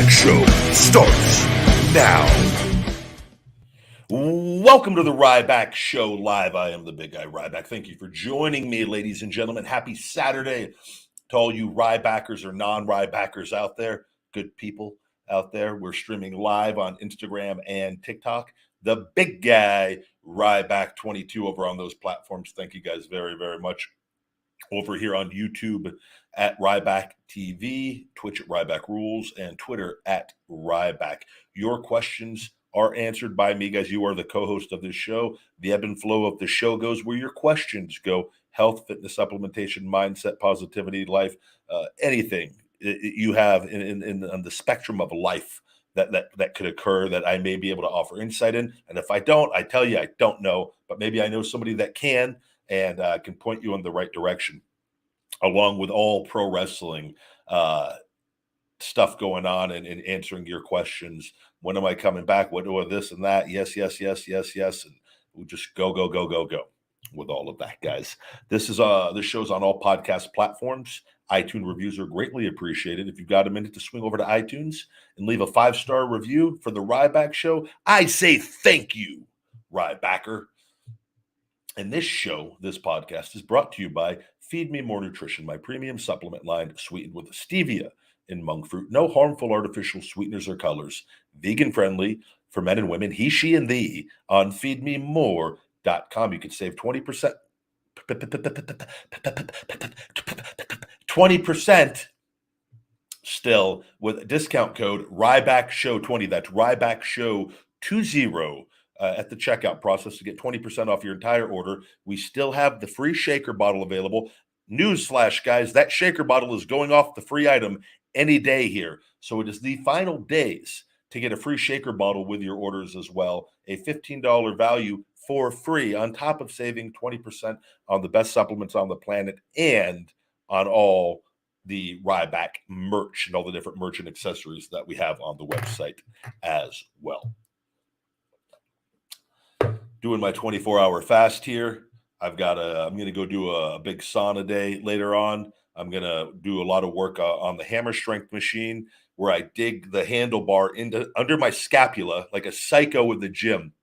Ryback Show starts now. Welcome to the Ryback Show live. I am the big guy Ryback. Thank you for joining me, ladies and gentlemen. Happy Saturday to all you Rybackers or non-Rybackers out there, good people out there. We're streaming live on Instagram and TikTok. The big guy Ryback 22 over on those platforms. Thank you guys very, very much. Over here on YouTube at Ryback TV, Twitch at Ryback Rules, and Twitter at Ryback. Your questions are answered by me, guys. You are the co-host of this show. The ebb and flow of the show goes where your questions go. Health, fitness, supplementation, mindset, positivity, life, anything you have on the spectrum of life that could occur that I may be able to offer insight in. And if I don't, I tell you I don't know, but maybe I know somebody that can and can point you in the right direction, along with all pro wrestling stuff going on and answering your questions. When am I coming back? What do this and that? Yes. And we'll just go with all of that, guys. This show's on all podcast platforms. iTunes reviews are greatly appreciated. If you've got a minute to swing over to iTunes and leave a 5-star review for the Ryback Show, I say thank you, Rybacker. And this podcast is brought to you by Feed Me More Nutrition, my premium supplement line sweetened with stevia and monk fruit. No harmful artificial sweeteners or colors. Vegan friendly for men and women. He, she, and thee on feedmemore.com. You can save 20%. 20% still with discount code Ryback Show 20. That's Ryback Show 20. At the checkout process to get 20% off your entire order. We still have the free shaker bottle available. Newsflash, guys, that shaker bottle is going off the free item any day here. So it is the final days to get a free shaker bottle with your orders as well. A $15 value for free on top of saving 20% on the best supplements on the planet and on all the Ryback merch and all the different merch and accessories that we have on the website as well. Doing my 24-hour fast here. I'm going to go do a big sauna day later on. I'm going to do a lot of work on the hammer strength machine where I dig the handlebar under my scapula like a psycho in the gym.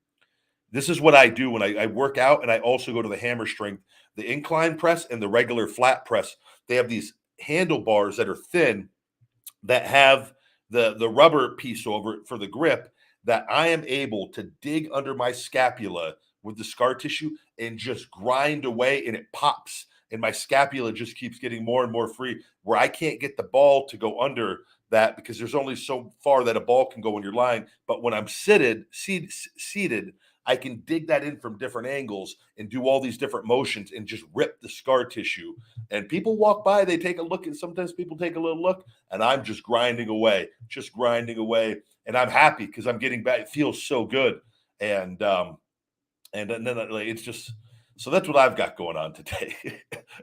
This is what I do when I work out, and I also go to the hammer strength, the incline press and the regular flat press. They have these handlebars that are thin that have the rubber piece over it for the grip, that I am able to dig under my scapula with the scar tissue and just grind away, and it pops. And my scapula just keeps getting more and more free, where I can't get the ball to go under that because there's only so far that a ball can go when you're lying. But when I'm seated, I can dig that in from different angles and do all these different motions and just rip the scar tissue. And people walk by, they take a look, and sometimes people take a little look, and I'm just grinding away. And I'm happy because I'm getting back. It feels so good. And then it's just, so that's what I've got going on today.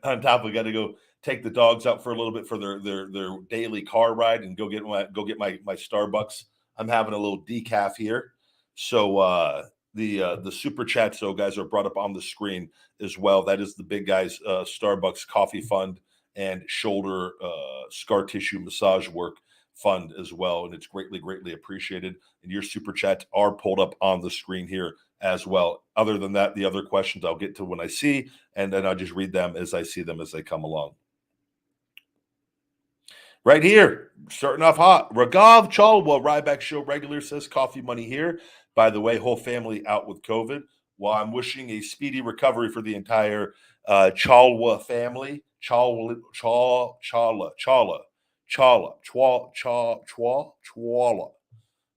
On top, we got to go take the dogs out for a little bit for their daily car ride and go get my Starbucks. I'm having a little decaf here. So the super chats, though, guys, are brought up on the screen as well. That is the big guys Starbucks coffee fund and shoulder scar tissue massage work fund as well, and it's greatly appreciated. And your super chats are pulled up on the screen here as well. Other than that, the other questions I'll get to when I see, and then I'll just read them as I see them as they come along. Right here, starting off hot. Ragav Chalwa, Ryback Show regular, says coffee money here. By the way, whole family out with COVID. While I'm wishing a speedy recovery for the entire Chalwa family. Chalwa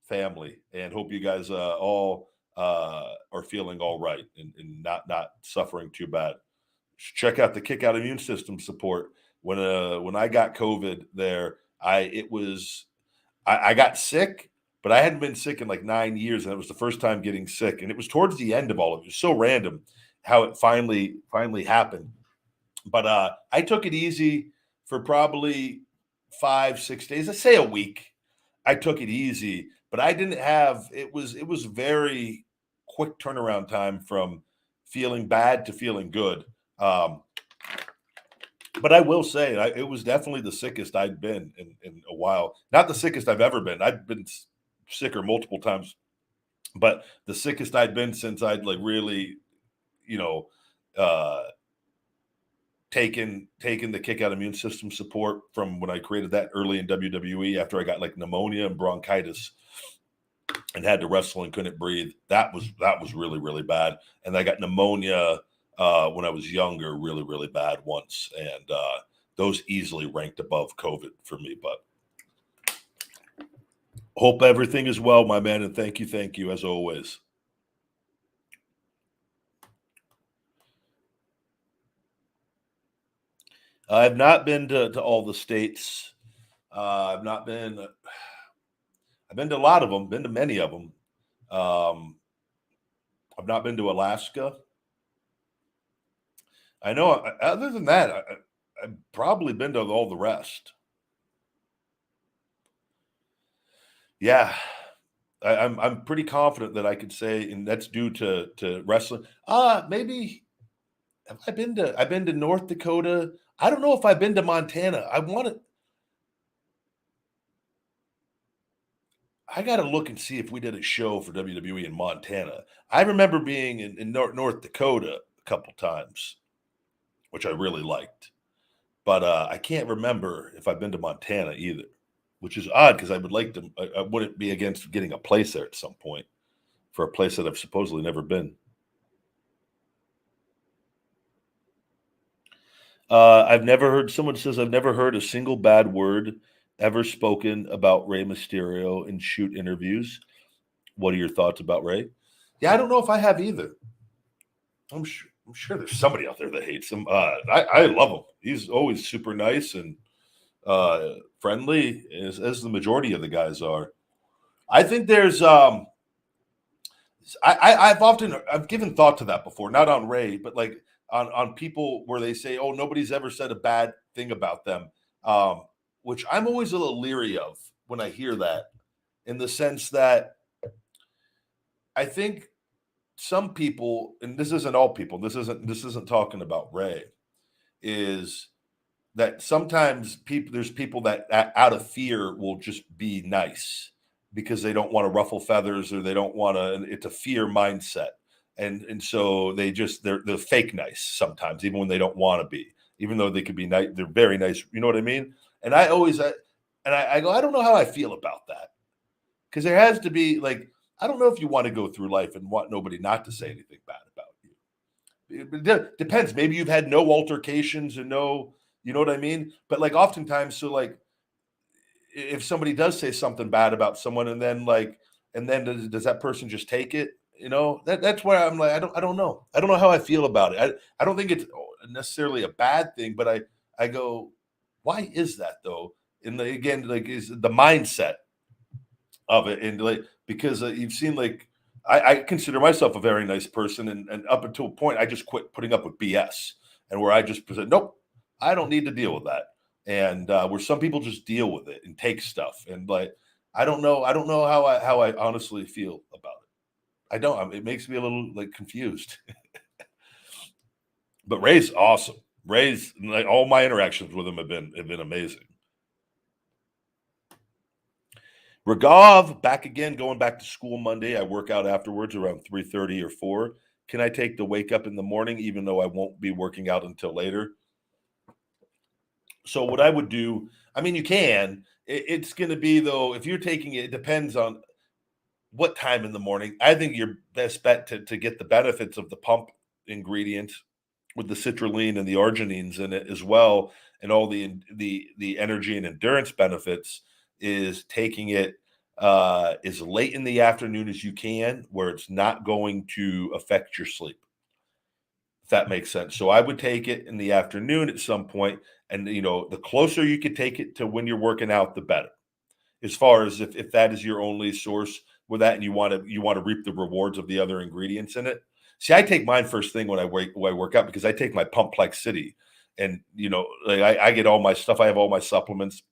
family, and hope you guys all are feeling all right and not suffering too bad. Check out the Kick Out Immune System support. When I got COVID there, I got sick, but I hadn't been sick in like 9 years, and it was the first time getting sick, and it was towards the end of all of it. It was so random how it finally happened. But I took it easy for probably 5-6 days. I say a week. I took it easy, but I didn't have. It was very quick turnaround time from feeling bad to feeling good. But I will say, it was definitely the sickest I'd been in a while. Not the sickest I've ever been. I've been sicker multiple times, but the sickest I'd been since I'd like really, you know, uh, taken the kick out immune system support from when I created that early in WWE after I got like pneumonia and bronchitis and had to wrestle and couldn't breathe. That was really really bad. And I got pneumonia when I was younger, really really bad once, and those easily ranked above COVID for me. But hope everything is well, my man, and thank you as always. I've not been to all the states. I've not been. I've been to a lot of them. Been to many of them. Um, I've not been to Alaska. I know. Other than that, I've probably been to all the rest. Yeah, I'm pretty confident that I could say, and that's due to wrestling. Maybe have I been to? I've been to North Dakota. I don't know if I've been to Montana. I want to. I got to look and see if we did a show for WWE in Montana. I remember being in North Dakota a couple times, which I really liked. But I can't remember if I've been to Montana either, which is odd because I would like to. I wouldn't be against getting a place there at some point for a place that I've supposedly never been. I've never heard someone says I've never heard a single bad word ever spoken about Rey Mysterio in shoot interviews. What are your thoughts about Rey? Yeah, I don't know if I have either. I'm sure there's somebody out there that hates him. I love him. He's always super nice and friendly, as the majority of the guys are. I think there's I've given thought to that before, not on Ray, but like on people where they say, oh, nobody's ever said a bad thing about them, um, which I'm always a little leery of when I hear that, in the sense that I think some people, and this isn't all people, this isn't talking about Ray, is that sometimes there's people that out of fear will just be nice because they don't want to ruffle feathers, or they don't want to. It's a fear mindset, and so they're fake nice sometimes, even when they don't want to be, even though they could be nice. They're very nice. You know what I mean? And I go, I don't know how I feel about that, because there has to be, like, I don't know if you want to go through life and want nobody not to say anything bad about you. It depends. Maybe you've had no altercations and no, you know what I mean? But like oftentimes, so like if somebody does say something bad about someone, and then does that person just take it? You know, that's where I'm like, I don't know. I don't know how I feel about it. I don't think it's necessarily a bad thing, but I go, why is that though? And again, like, is the mindset of it, and like, because you've seen, like, I consider myself a very nice person, and up until a point, I just quit putting up with BS, and where I just said, nope, I don't need to deal with that, and where some people just deal with it and take stuff, and like, I don't know how I honestly feel about it. I don't. It makes me a little like confused. But Ray's awesome. Ray's, like, all my interactions with him have been amazing. Ragov, back again, going back to school Monday. I work out afterwards around 3:30 or 4. Can I take the wake up in the morning, even though I won't be working out until later? So what I would do, I mean, you can. It's going to be, though, if you're taking it, it depends on what time in the morning. I think your best bet to get the benefits of the pump ingredients with the citrulline and the arginines in it as well, and all the energy and endurance benefits, is taking it as late in the afternoon as you can, where it's not going to affect your sleep. If that makes sense. So I would take it in the afternoon at some point, and the closer you could take it to when you're working out, the better. As far as if that is your only source with that, and you want to reap the rewards of the other ingredients in it. See, I take mine first thing when I work out, because I take my Pumpplex, and like, I get all my stuff. I have all my supplements.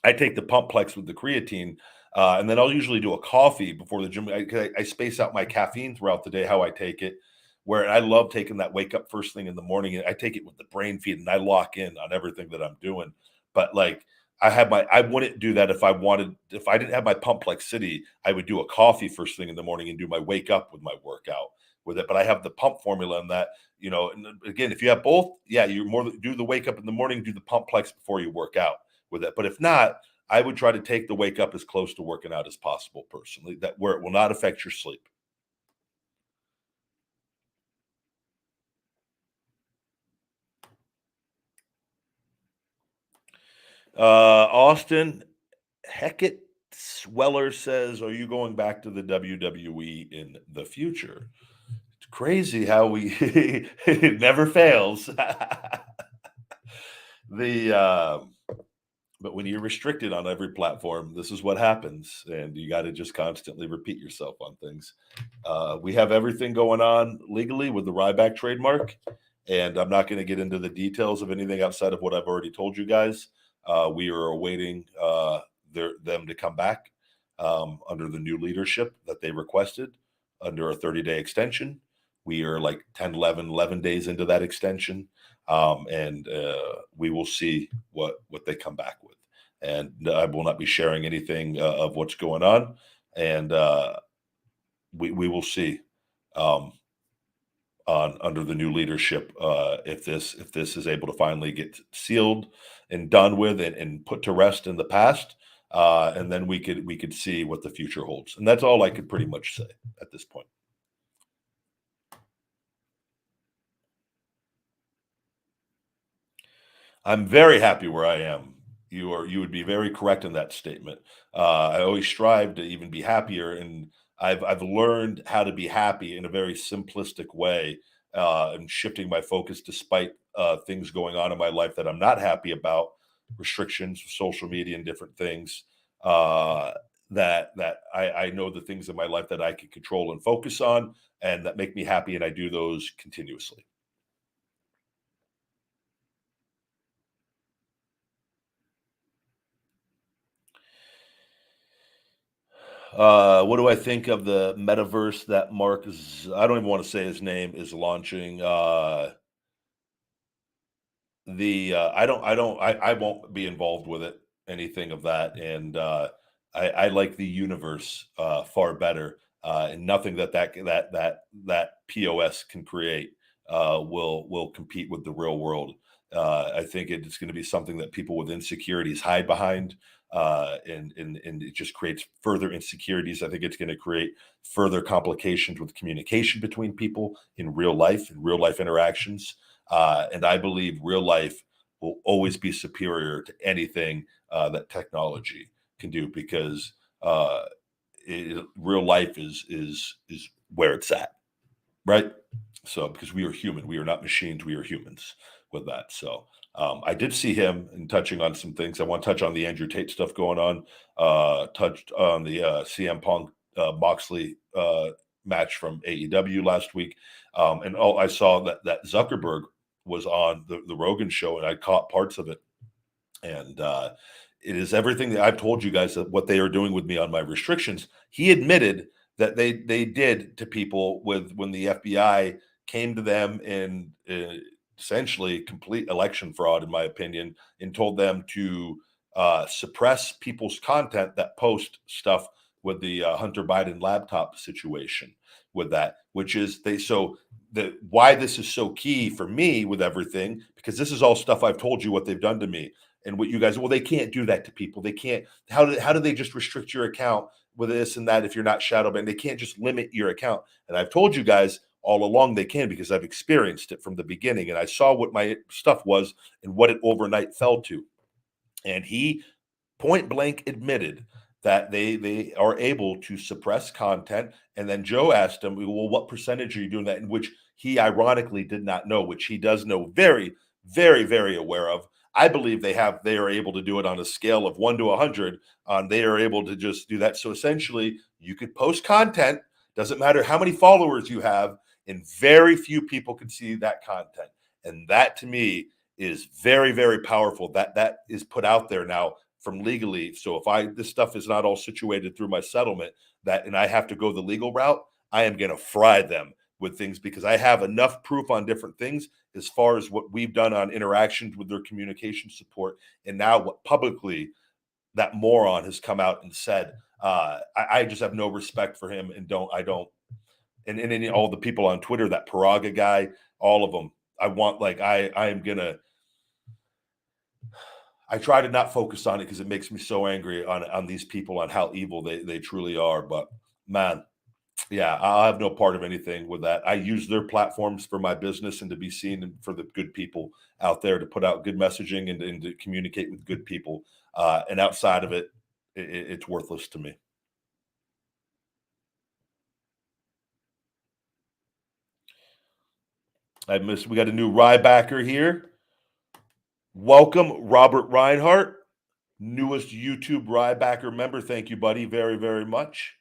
I take the Pumpplex with the creatine, and then I'll usually do a coffee before the gym. I space out my caffeine throughout the day, how I take it, where I love taking that wake up first thing in the morning, and I take it with the brain feed and I lock in on everything that I'm doing. But like I wouldn't do that if I didn't have my pump like city, I would do a coffee first thing in the morning and do my wake up with my workout with it. But I have the pump formula in that, and again, if you have both, yeah, you're more do the wake up in the morning, do the pump plex before you work out with it. But if not, I would try to take the wake up as close to working out as possible personally, that where it will not affect your sleep. Austin Heckett Sweller says, "Are you going back to the WWE in the future?" It's crazy how we it never fails. the But when you're restricted on every platform, this is what happens, and you got to just constantly repeat yourself on things. We have everything going on legally with the Ryback trademark, and I'm not going to get into the details of anything outside of what I've already told you guys. We are awaiting them to come back under the new leadership that they requested under a 30-day extension. We are like 10, 11 days into that extension, and we will see what they come back with. And I will not be sharing anything of what's going on, and we will see um, on under the new leadership if this is able to finally get sealed and done with and put to rest in the past, and then we could see what the future holds. And that's all I could pretty much say at this point. I'm very happy where I am. You would be very correct in that statement. I always strive to even be happier, and I've learned how to be happy in a very simplistic way, and shifting my focus despite things going on in my life that I'm not happy about, restrictions, social media, and different things. Uh, that I know the things in my life that I can control and focus on, and that make me happy, and I do those continuously. What do I think of the metaverse that I don't even want to say his name is launching? I won't be involved with it, anything of that, and I like the universe far better, and nothing that POS can create will compete with the real world. I think it's going to be something that people with insecurities hide behind, and it just creates further insecurities. I think it's going to create further complications with communication between people in real life interactions, and I believe real life will always be superior to anything that technology can do because real life is where it's at, right? So because we are human, we are not machines, we are humans with that. So I did see him and touching on some things. I want to touch on the Andrew Tate stuff going on. Touched on the CM Punk Moxley match from AEW last week, and I saw that Zuckerberg was on the Rogan show, and I caught parts of it, and it is everything that I've told you guys that what they are doing with me on my restrictions. He admitted that they did to people with when the FBI came to them and essentially complete election fraud, in my opinion, and told them to suppress people's content that post stuff with the Hunter Biden laptop situation with that, which is they so the why this is so key for me with everything because this is all stuff I've told you what they've done to me and what you guys, well, they can't do that to people. They can't. How do they just restrict your account with this and that if you're not shadow banned? They can't just limit your account. And I've told you guys all along they can because I've experienced it from the beginning and I saw what my stuff was and what it overnight fell to. And he point blank admitted that they are able to suppress content. And then Joe asked him, "Well, what percentage are you doing that?" In which he ironically did not know, which he does know very, very, very aware of. I believe they are able to do it on a scale of 1 to 100. They are able to just do that. So essentially, you could post content. Doesn't matter how many followers you have, and very few people can see that content. And that to me is very, very powerful. That is put out there now from legally. So if this stuff is not all situated through my settlement, that and I have to go the legal route, I am going to fry them with things because I have enough proof on different things as far as what we've done on interactions with their communication support, and now what publicly that moron has come out and said. I just have no respect for him, and and all the people on Twitter, that Paraga guy, all of them. I want like I am gonna. I try to not focus on it because it makes me so angry on these people, on how evil they truly are. But man, yeah, I'll have no part of anything with that. I use their platforms for my business and to be seen, and for the good people out there to put out good messaging and to communicate with good people. And outside of it, it's worthless to me. We got a new Rybacker here. Welcome, Robert Reinhart, newest YouTube Rybacker member. Thank you, buddy, very, very much.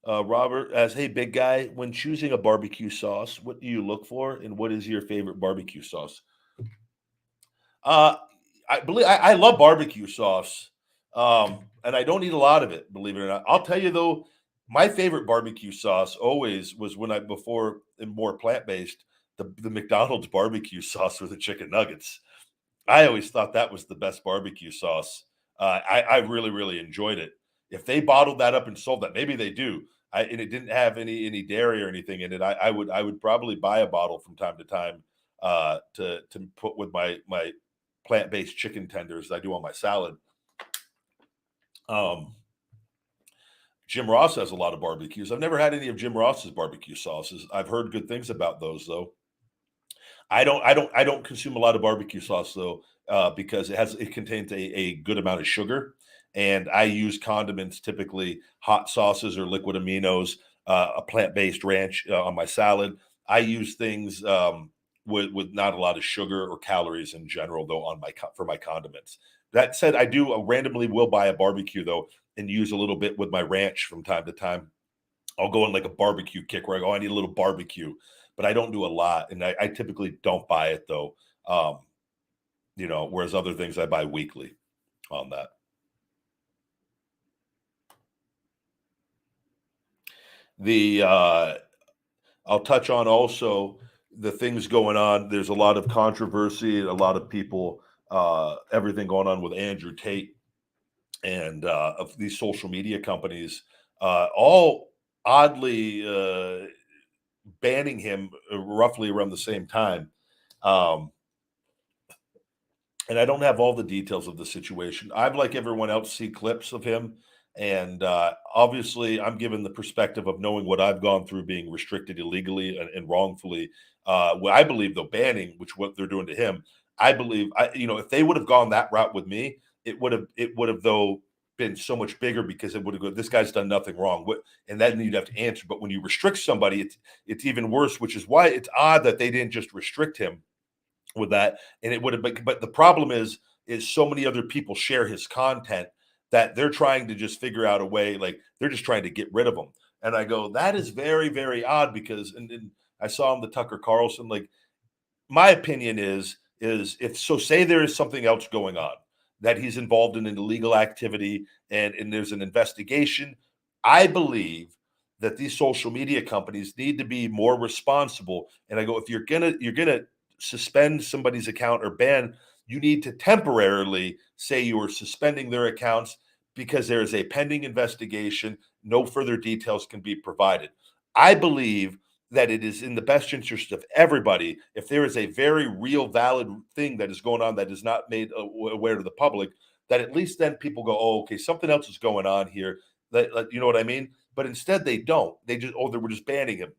Robert asks, "Hey, big guy, when choosing a barbecue sauce, what do you look for, and what is your favorite barbecue sauce?" Uh, I love barbecue sauce, and I don't eat a lot of it. Believe it or not, I'll tell you though, my favorite barbecue sauce always was when I before and more plant based, the McDonald's barbecue sauce with the chicken nuggets. I always thought that was the best barbecue sauce. I really, really enjoyed it. If they bottled that up and sold that, maybe they do. And it didn't have any dairy or anything in it. I would probably buy a bottle from time to time to put with my plant based chicken tenders I do on my salad. Um, Jim Ross has a lot of barbecues. I've never had any of Jim Ross's barbecue sauces. I've heard good things about those though. I don't consume a lot of barbecue sauce though, because it contains a good amount of sugar, and I use condiments, typically hot sauces or liquid aminos, a plant based ranch on my salad. I use things with not a lot of sugar or calories in general though on for my condiments. That said, I do randomly will buy a barbecue though and use a little bit with my ranch from time to time. I'll go on like a barbecue kick where I go, I need a little barbecue, but I don't do a lot, and I typically don't buy it though. Um, whereas other things I buy weekly on that. The I'll touch on also the things going on. There's a lot of controversy, a lot of people, everything going on with Andrew Tate and of these social media companies, all oddly banning him roughly around the same time. Um, and I don't have all the details of the situation. I've, like everyone else, see clips of him, and obviously, I'm given the perspective of knowing what I've gone through, being restricted illegally and wrongfully. What I believe, though, banning, which what they're doing to him, I believe, if they would have gone that route with me, it would have though been so much bigger because it would have go, this guy's done nothing wrong. And then you'd have to answer. But when you restrict somebody, it's even worse, which is why it's odd that they didn't just restrict him with that, and it would have been. But the problem is so many other people share his content that they're trying to just figure out a way, like they're just trying to get rid of him. And I go, that is very, very odd because, and I saw him, the Tucker Carlson, like my opinion is if so, say there is something else going on, that he's involved in an illegal activity, and there's an investigation. I believe that these social media companies need to be more responsible. And I go, if you're gonna suspend somebody's account or ban, you need to temporarily say you are suspending their accounts because there is a pending investigation. No further details can be provided. I believe that it is in the best interest of everybody if there is a very real, valid thing that is going on that is not made aware to the public, that at least then people go, oh, okay, something else is going on here. You know what I mean? But instead, they don't. They just, oh, they were just banning him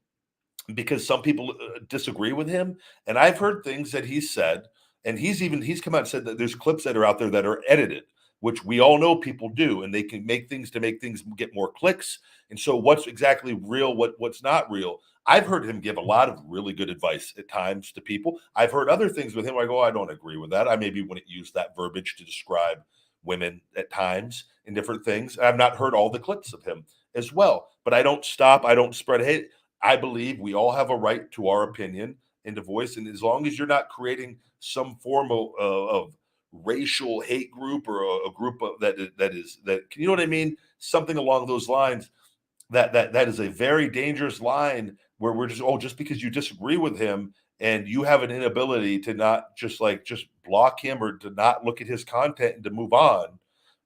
because some people disagree with him. And I've heard things that he said, and he's come out and said that there's clips that are out there that are edited, which we all know people do, and they can make things to make things get more clicks. And so, what's exactly real, what's not real? I've heard him give a lot of really good advice at times to people. I've heard other things with him where I go, I don't agree with that. I maybe wouldn't use that verbiage to describe women at times in different things. I've not heard all the clips of him as well, but I don't stop. I don't spread hate. I believe we all have a right to our opinion and to voice. And as long as you're not creating some form of racial hate group or a group of that, you know what I mean? Something along those lines. that is a very dangerous line where we're just because you disagree with him and you have an inability to not just block him or to not look at his content and to move on,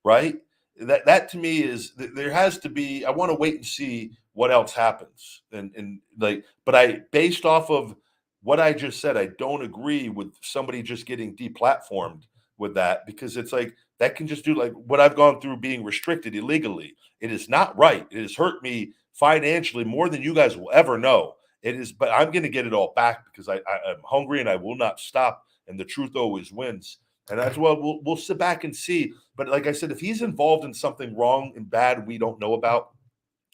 right? That to me is there has to be. I want to wait and see what else happens, and like, but I based off of what I just said, I don't agree with somebody just getting deplatformed with that because it's like that can just do like what I've gone through being restricted illegally. It is not right. It has hurt me financially more than you guys will ever know. It is, but I'm going to get it all back because I'm hungry and I will not stop. And the truth always wins. And that's what we'll sit back and see. But like I said, if he's involved in something wrong and bad we don't know about,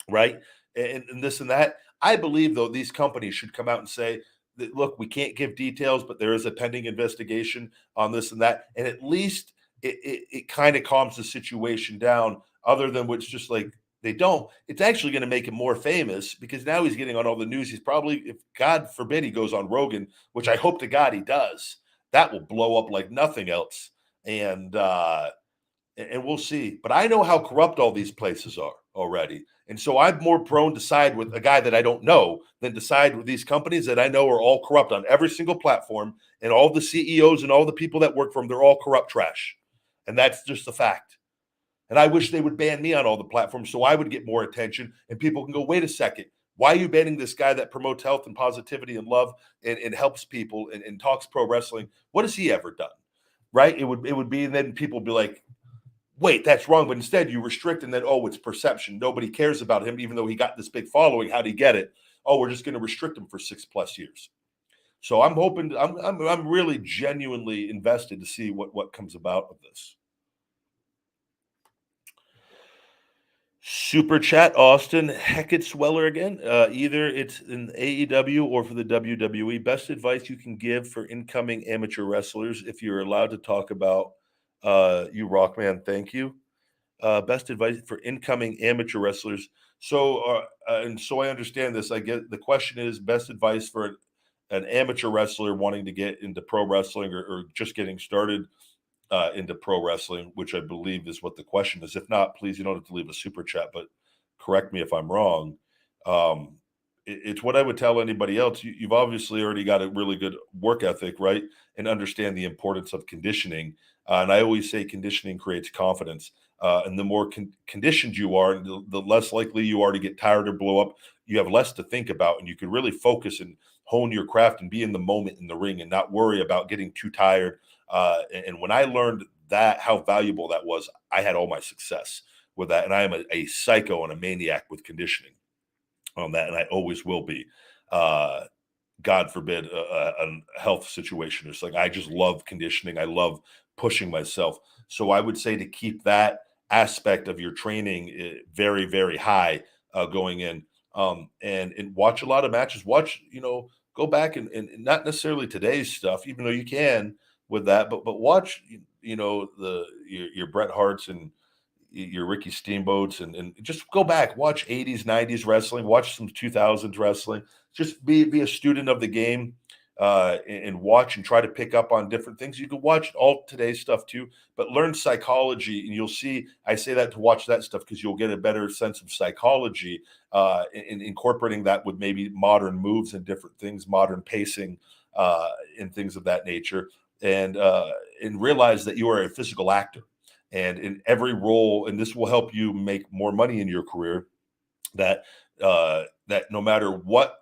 right, and this and that, I believe though these companies should come out and say, that, look, we can't give details, but there is a pending investigation on this and that, and at least it kind of calms the situation down. Other than which, just like they don't, it's actually going to make him more famous because now he's getting on all the news. He's probably, if God forbid he goes on Rogan, which I hope to God he does, that will blow up like nothing else. And we'll see. But I know how corrupt all these places are already. And so I'm more prone to side with a guy that I don't know than to side with these companies that I know are all corrupt on every single platform. And all the CEOs and all the people that work for them, they're all corrupt trash. And that's just a fact. And I wish they would ban me on all the platforms so I would get more attention and people can go, wait a second. Why are you banning this guy that promotes health and positivity and love and helps people and talks pro wrestling? What has he ever done? Right? It would be, and then people would be like, wait, that's wrong. But instead, you restrict and then, oh, it's perception. Nobody cares about him, even though he got this big following. How'd he get it? Oh, we're just going to restrict him for 6+ years. So I'm hoping. I'm really genuinely invested to see what comes about of this. Super chat, Austin Heckett's-Weller again. Either it's in AEW or for the WWE. Best advice you can give for incoming amateur wrestlers, if you're allowed to talk about you, Rockman. Thank you. Best advice for incoming amateur wrestlers. And so I understand this. I get the question is best advice for an amateur wrestler wanting to get into pro wrestling or just getting started into pro wrestling, which I believe is what the question is. If not, please, you don't have to leave a super chat, but correct me if I'm wrong. It's what I would tell anybody else. You've obviously already got a really good work ethic, right? And understand the importance of conditioning. And I always say conditioning creates confidence. And the more conditioned you are, the less likely you are to get tired or blow up. You have less to think about, and you can really focus and hone your craft and be in the moment in the ring and not worry about getting too tired. And when I learned that, how valuable that was, I had all my success with that. And I am a psycho and a maniac with conditioning on that. And I always will be. God forbid a health situation. It's like, I just love conditioning. I love pushing myself. So I would say to keep that aspect of your training very, very high going in and watch a lot of matches. Watch, go back and not necessarily today's stuff, even though you can with that, but watch, your Bret Harts and your Ricky Steamboats and just go back, watch 80s, 90s wrestling, watch some 2000s wrestling, just be a student of the game and watch and try to pick up on different things. You can watch all today's stuff too, but learn psychology and you'll see, I say that to watch that stuff because you'll get a better sense of psychology in incorporating that with maybe modern moves and different things, modern pacing and things of that nature. And realize that you are a physical actor and in every role, and this will help you make more money in your career, that no matter what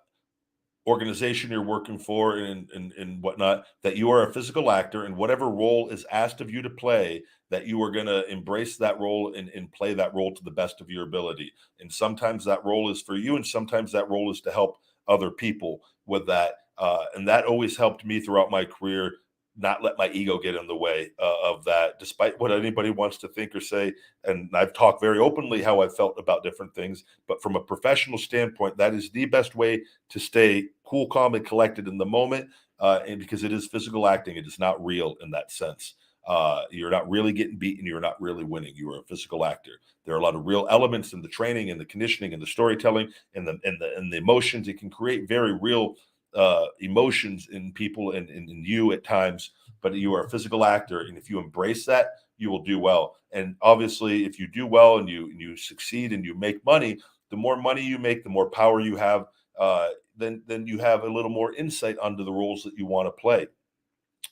organization you're working for and whatnot, that you are a physical actor and whatever role is asked of you to play, that you are going to embrace that role and play that role to the best of your ability. And sometimes that role is for you and sometimes that role is to help other people with that. And that always helped me throughout my career, not let my ego get in the way of that, despite what anybody wants to think or say. And I've talked very openly how I felt about different things, but from a professional standpoint, that is the best way to stay cool, calm, and collected in the moment. And because it is physical acting, it is not real in that sense. You're not really getting beaten. You're not really winning. You are a physical actor. There are a lot of real elements in the training and the conditioning and the storytelling and the emotions. It can create very real emotions in people and in you at times, but you are a physical actor. And if you embrace that, you will do well. And obviously if you do well and you succeed and you make money, the more money you make, the more power you have. Then you have a little more insight onto the roles that you want to play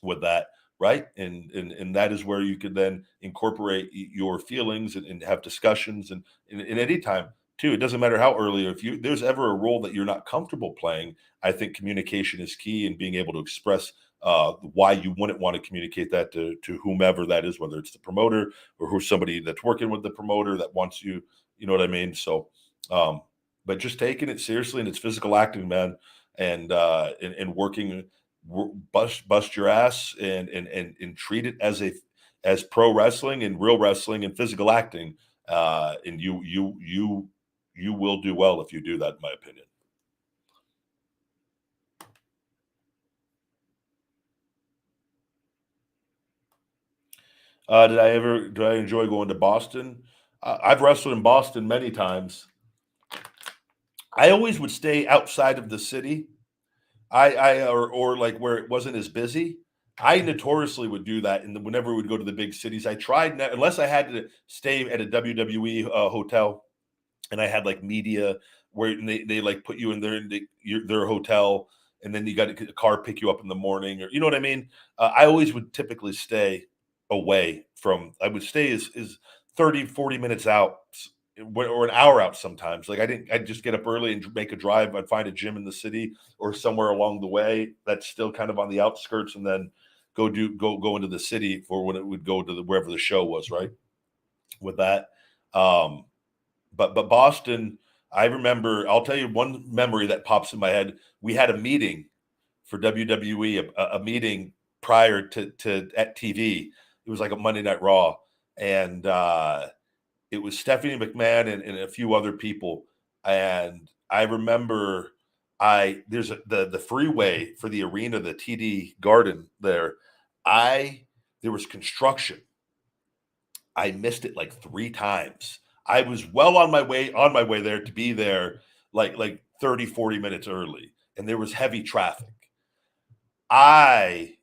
with that, right? And that is where you could then incorporate your feelings and have discussions and any time too. It doesn't matter how early, if you there's ever a role that you're not comfortable playing, I think communication is key, and being able to express why you wouldn't want to communicate that to whomever that is, whether it's the promoter or who's somebody that's working with the promoter that wants you. You know what I mean? So, um, but just taking it seriously, and it's physical acting, man, and working, bust your ass, and treat it as pro wrestling and real wrestling and physical acting, and you will do well if you do that, in my opinion. Did I enjoy going to Boston? I've wrestled in Boston many times. I always would stay outside of the city. Or like where it wasn't as busy. I notoriously would do that, and whenever we would go to the big cities, I tried unless I had to stay at a WWE hotel, and I had like media where they like put you in their hotel, and then you got a car pick you up in the morning, or you know what I mean. I always would typically stay away from. I would stay as 30-40 minutes out, or an hour out sometimes. Like I'd just get up early and make a drive. I'd find a gym in the city or somewhere along the way that's still kind of on the outskirts, and then go into the city for when it would go to wherever the show was, right? With that. Um, but Boston, I remember. I'll tell you one memory that pops in my head. We had a meeting for WWE, a meeting prior to at TV. It was like a Monday Night Raw, and it was Stephanie McMahon and a few other people. And I remember, the freeway for the arena, the TD Garden there. I There was construction. I missed it like 3 times. I was well on my way there to be there like 30-40 minutes early, and there was heavy traffic. I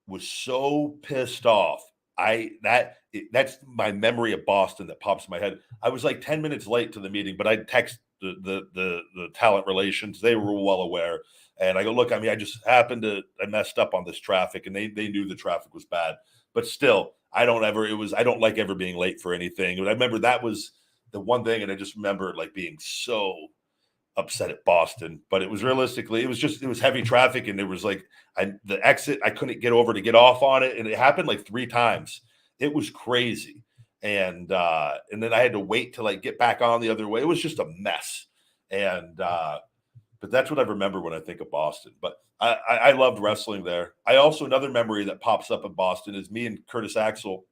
was so pissed off. That's my memory of Boston that pops in my head. I was like 10 minutes late to the meeting, but I text the talent relations. They were well aware. And I go, look, I mean, I messed up on this traffic, and they knew the traffic was bad. But still, I don't like ever being late for anything. And I remember that was the one thing, and I just remember like being so upset at Boston, but it was realistically, it was heavy traffic, and there was like the exit I couldn't get over to get off on it, and it happened like 3 times. It was crazy, and then I had to wait to like get back on the other way. It was just a mess, and but that's what I remember when I think of Boston. But I loved wrestling there. I also Another memory that pops up in Boston is me and Curtis Axel.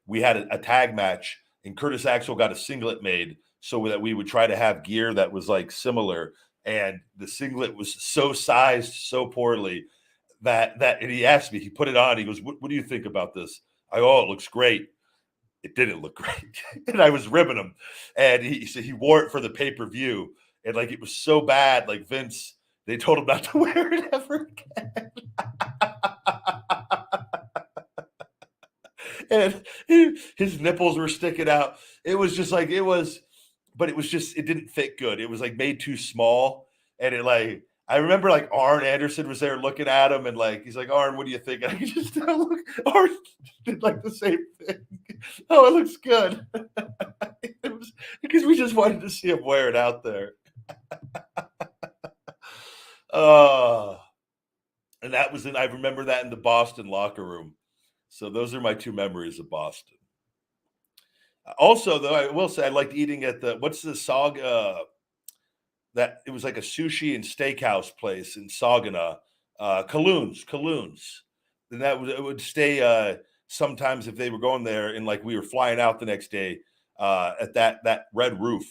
We had a tag match, and Curtis Axel got a singlet made so that we would try to have gear that was like similar. And the singlet was so sized so poorly and he asked me, he put it on. He goes, what do you think about this? I go, oh, it looks great. It didn't look great. And I was ribbing him. And he said he wore it for the pay-per-view. And like it was so bad, like Vince, they told him not to wear it ever again. And his nipples were sticking out. It was just like but it didn't fit good. It was like made too small, and it like I remember like Arn Anderson was there looking at him, and like he's like, Arn, what do you think? And I could just tell, look, Arn did like the same thing. Oh, it looks good. It was because we just wanted to see him wear it out there. Uh and I remember that in the Boston locker room. So those are my two memories of Boston. Also, though, I will say I liked eating at what's the Saga, that it was like a sushi and steakhouse place in Saginaw, Colognes. And it would stay sometimes if they were going there, and like we were flying out the next day, at that Red Roof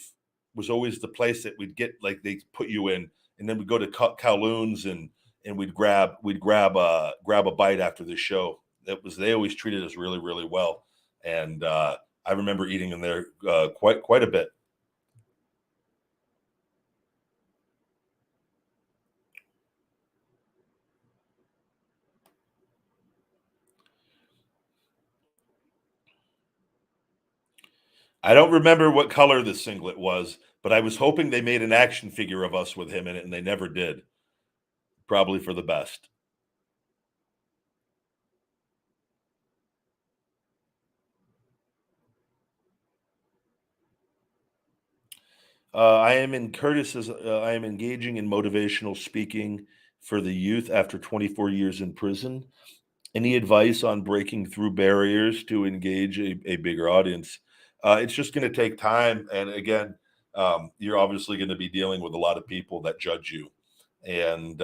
was always the place that we'd get, like they put you in, and then we'd go to Kowloon's, and we'd grab a bite after the show. They always treated us really, really well. And I remember eating in there quite a bit. I don't remember what color the singlet was, But I was hoping they made an action figure of us with him in it, and they never did. Probably for the best. I am in Curtis as I am engaging in motivational speaking for the youth after 24 years in prison. Any advice on breaking through barriers to engage a bigger audience? It's just going to take time. And again, you're obviously going to be dealing with a lot of people that judge you. And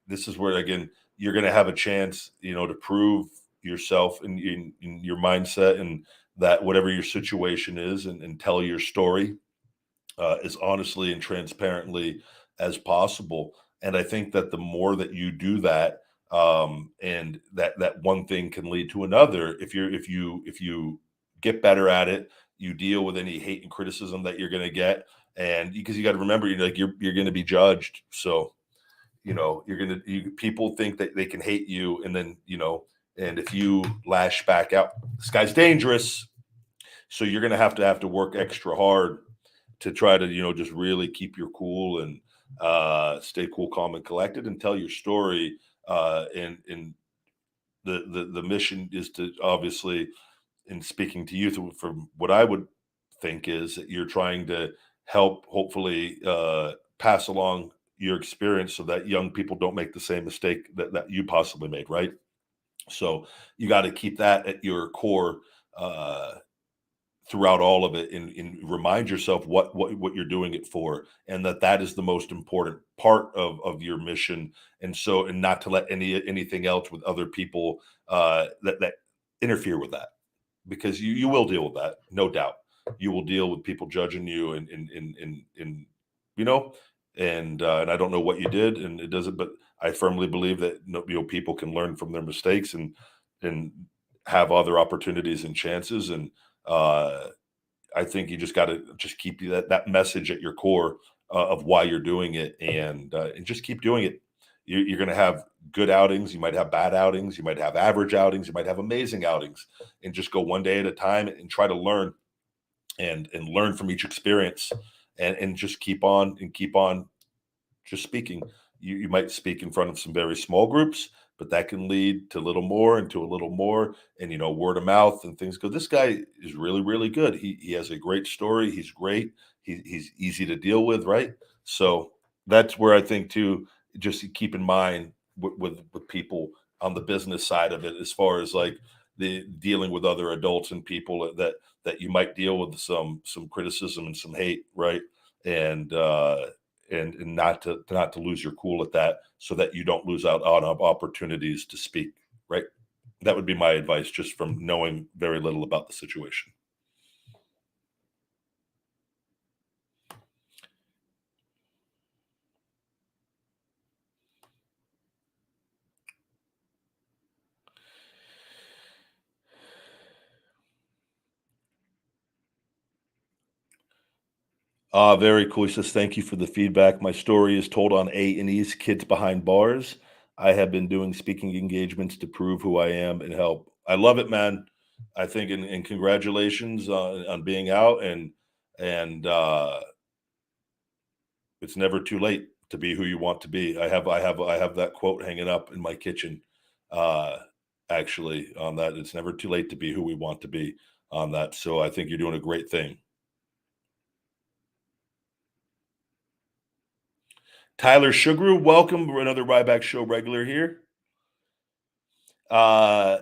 this is where, again, you're going to have a chance, to prove yourself in your mindset and that whatever your situation is and tell your story as honestly and transparently as possible. And I think that the more that you do that, and that one thing can lead to another. If you get better at it, you deal with any hate and criticism that you're going to get, and because you got to remember, you're going to be judged. So people think that they can hate you, and then and if you lash back out, this guy's dangerous. So you're going to have to work extra hard to try to just really keep your cool and stay cool, calm, and collected, and tell your story. And the mission is to, obviously, in speaking to youth, from what I would think is that you're trying to help, hopefully, pass along your experience so that young people don't make the same mistake that you possibly made, right? So you got to keep that at your core throughout all of it, and remind yourself what you're doing it for, and that is the most important part of your mission. And not to let anything else with other people that interfere with that, because you will deal with that, no doubt. You will deal with people judging you, and you know and I don't know what you did, and it doesn't, but I firmly believe that people can learn from their mistakes, and have other opportunities and chances. And uh I think you just got to just keep that message at your core of why you're doing it, and just keep doing it. You're going to have good outings. You might have bad outings. You might have average outings. You might have amazing outings, and just go one day at a time and try to learn and learn from each experience, and just keep on just speaking. You might speak in front of some very small groups, but that can lead to a little more and to a little more, and word of mouth and things go. This guy is really, really good. He has a great story. He's great. He's easy to deal with, right? So that's where I think too. Just to keep in mind with people on the business side of it, as far as like the dealing with other adults and people that you might deal with some criticism and some hate, right? And and not to lose your cool at that, so that you don't lose out on opportunities to speak, right? That would be my advice, just from knowing very little about the situation. Very cool. He says, thank you for the feedback. My story is told on A&E's Kids Behind Bars. I have been doing speaking engagements to prove who I am and help. I love it, man. I think, and congratulations on being out, and it's never too late to be who you want to be. I have that quote hanging up in my kitchen. Uh, actually, on that, it's never too late to be who we want to be, on that. So I think you're doing a great thing. Tyler Sugaru, welcome. We're another Ryback Show regular here. Uh,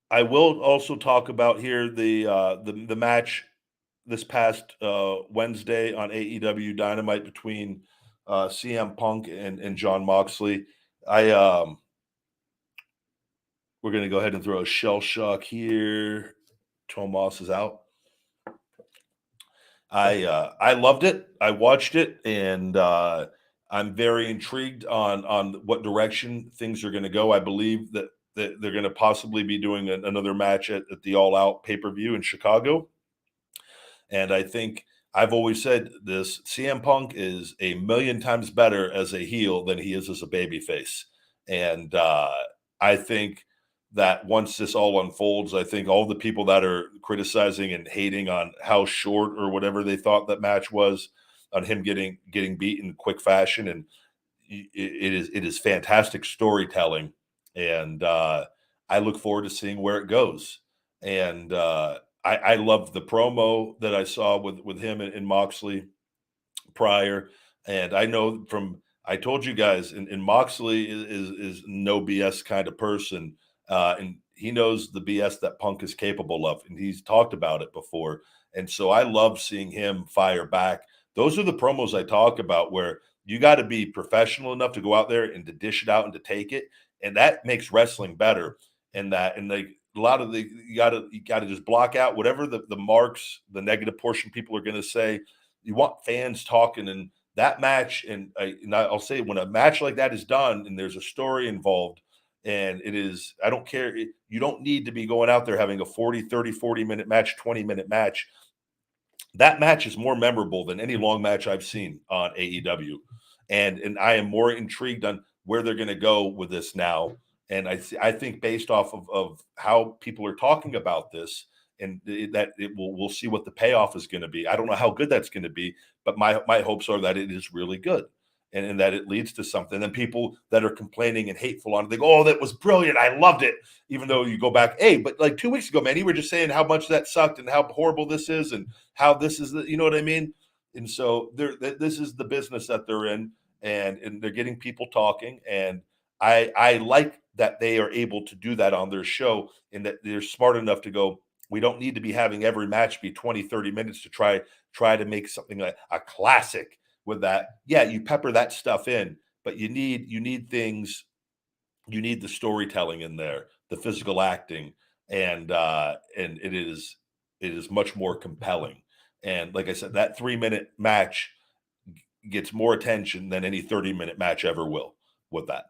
I will also talk about here the match this past Wednesday on AEW Dynamite between CM Punk and Jon Moxley. I We're gonna go ahead and throw a shell shock here. Tomas is out. I loved it. I watched it, and I'm very intrigued on what direction things are going to go. I believe that they're going to possibly be doing another match at the All Out pay per view in Chicago, and I think I've always said this: CM Punk is a million times better as a heel than he is as a babyface, and I think that once this all unfolds, I think all the people that are criticizing and hating on how short or whatever they thought that match was, on him getting beat in quick fashion, and it is fantastic storytelling, and I look forward to seeing where it goes. And I love the promo that I saw with him and Moxley prior. And I know from I told you guys, and Moxley is no BS kind of person, and he knows the BS that Punk is capable of, and he's talked about it before. And so I love seeing him fire back. Those are the promos I talk about, where you got to be professional enough to go out there and to dish it out and to take it, and that makes wrestling better. And like a lot of the you got to just block out whatever the marks, the negative portion people are going to say. You want fans talking, and that match, and I'll say, when a match like that is done and there's a story involved, and it is, I don't care, you don't need to be going out there having a 40, 30, 40-minute match, 20-minute match. That match is more memorable than any long match I've seen on AEW, and I am more intrigued on where they're going to go with this now. And I think based off of how people are talking about this, and that we'll see what the payoff is going to be. I don't know how good that's going to be, but my hopes are that it is really good, and that it leads to something. And people that are complaining and hateful on it, they go, "Oh, that was brilliant! I loved it." Even though you go back, hey, but like 2 weeks ago, man, you were just saying how much that sucked and how horrible this is, and how this is you know what I mean? And so this is the business that they're in, and they're getting people talking, and I like that they are able to do that on their show, and that they're smart enough to go, we don't need to be having every match be 20, 30 minutes to try to make something like a classic with that. Yeah, you pepper that stuff in, but you need things, you need the storytelling in there, the physical acting, and it is much more compelling. And like I said, that 3-minute match gets more attention than any 30-minute match ever will with that.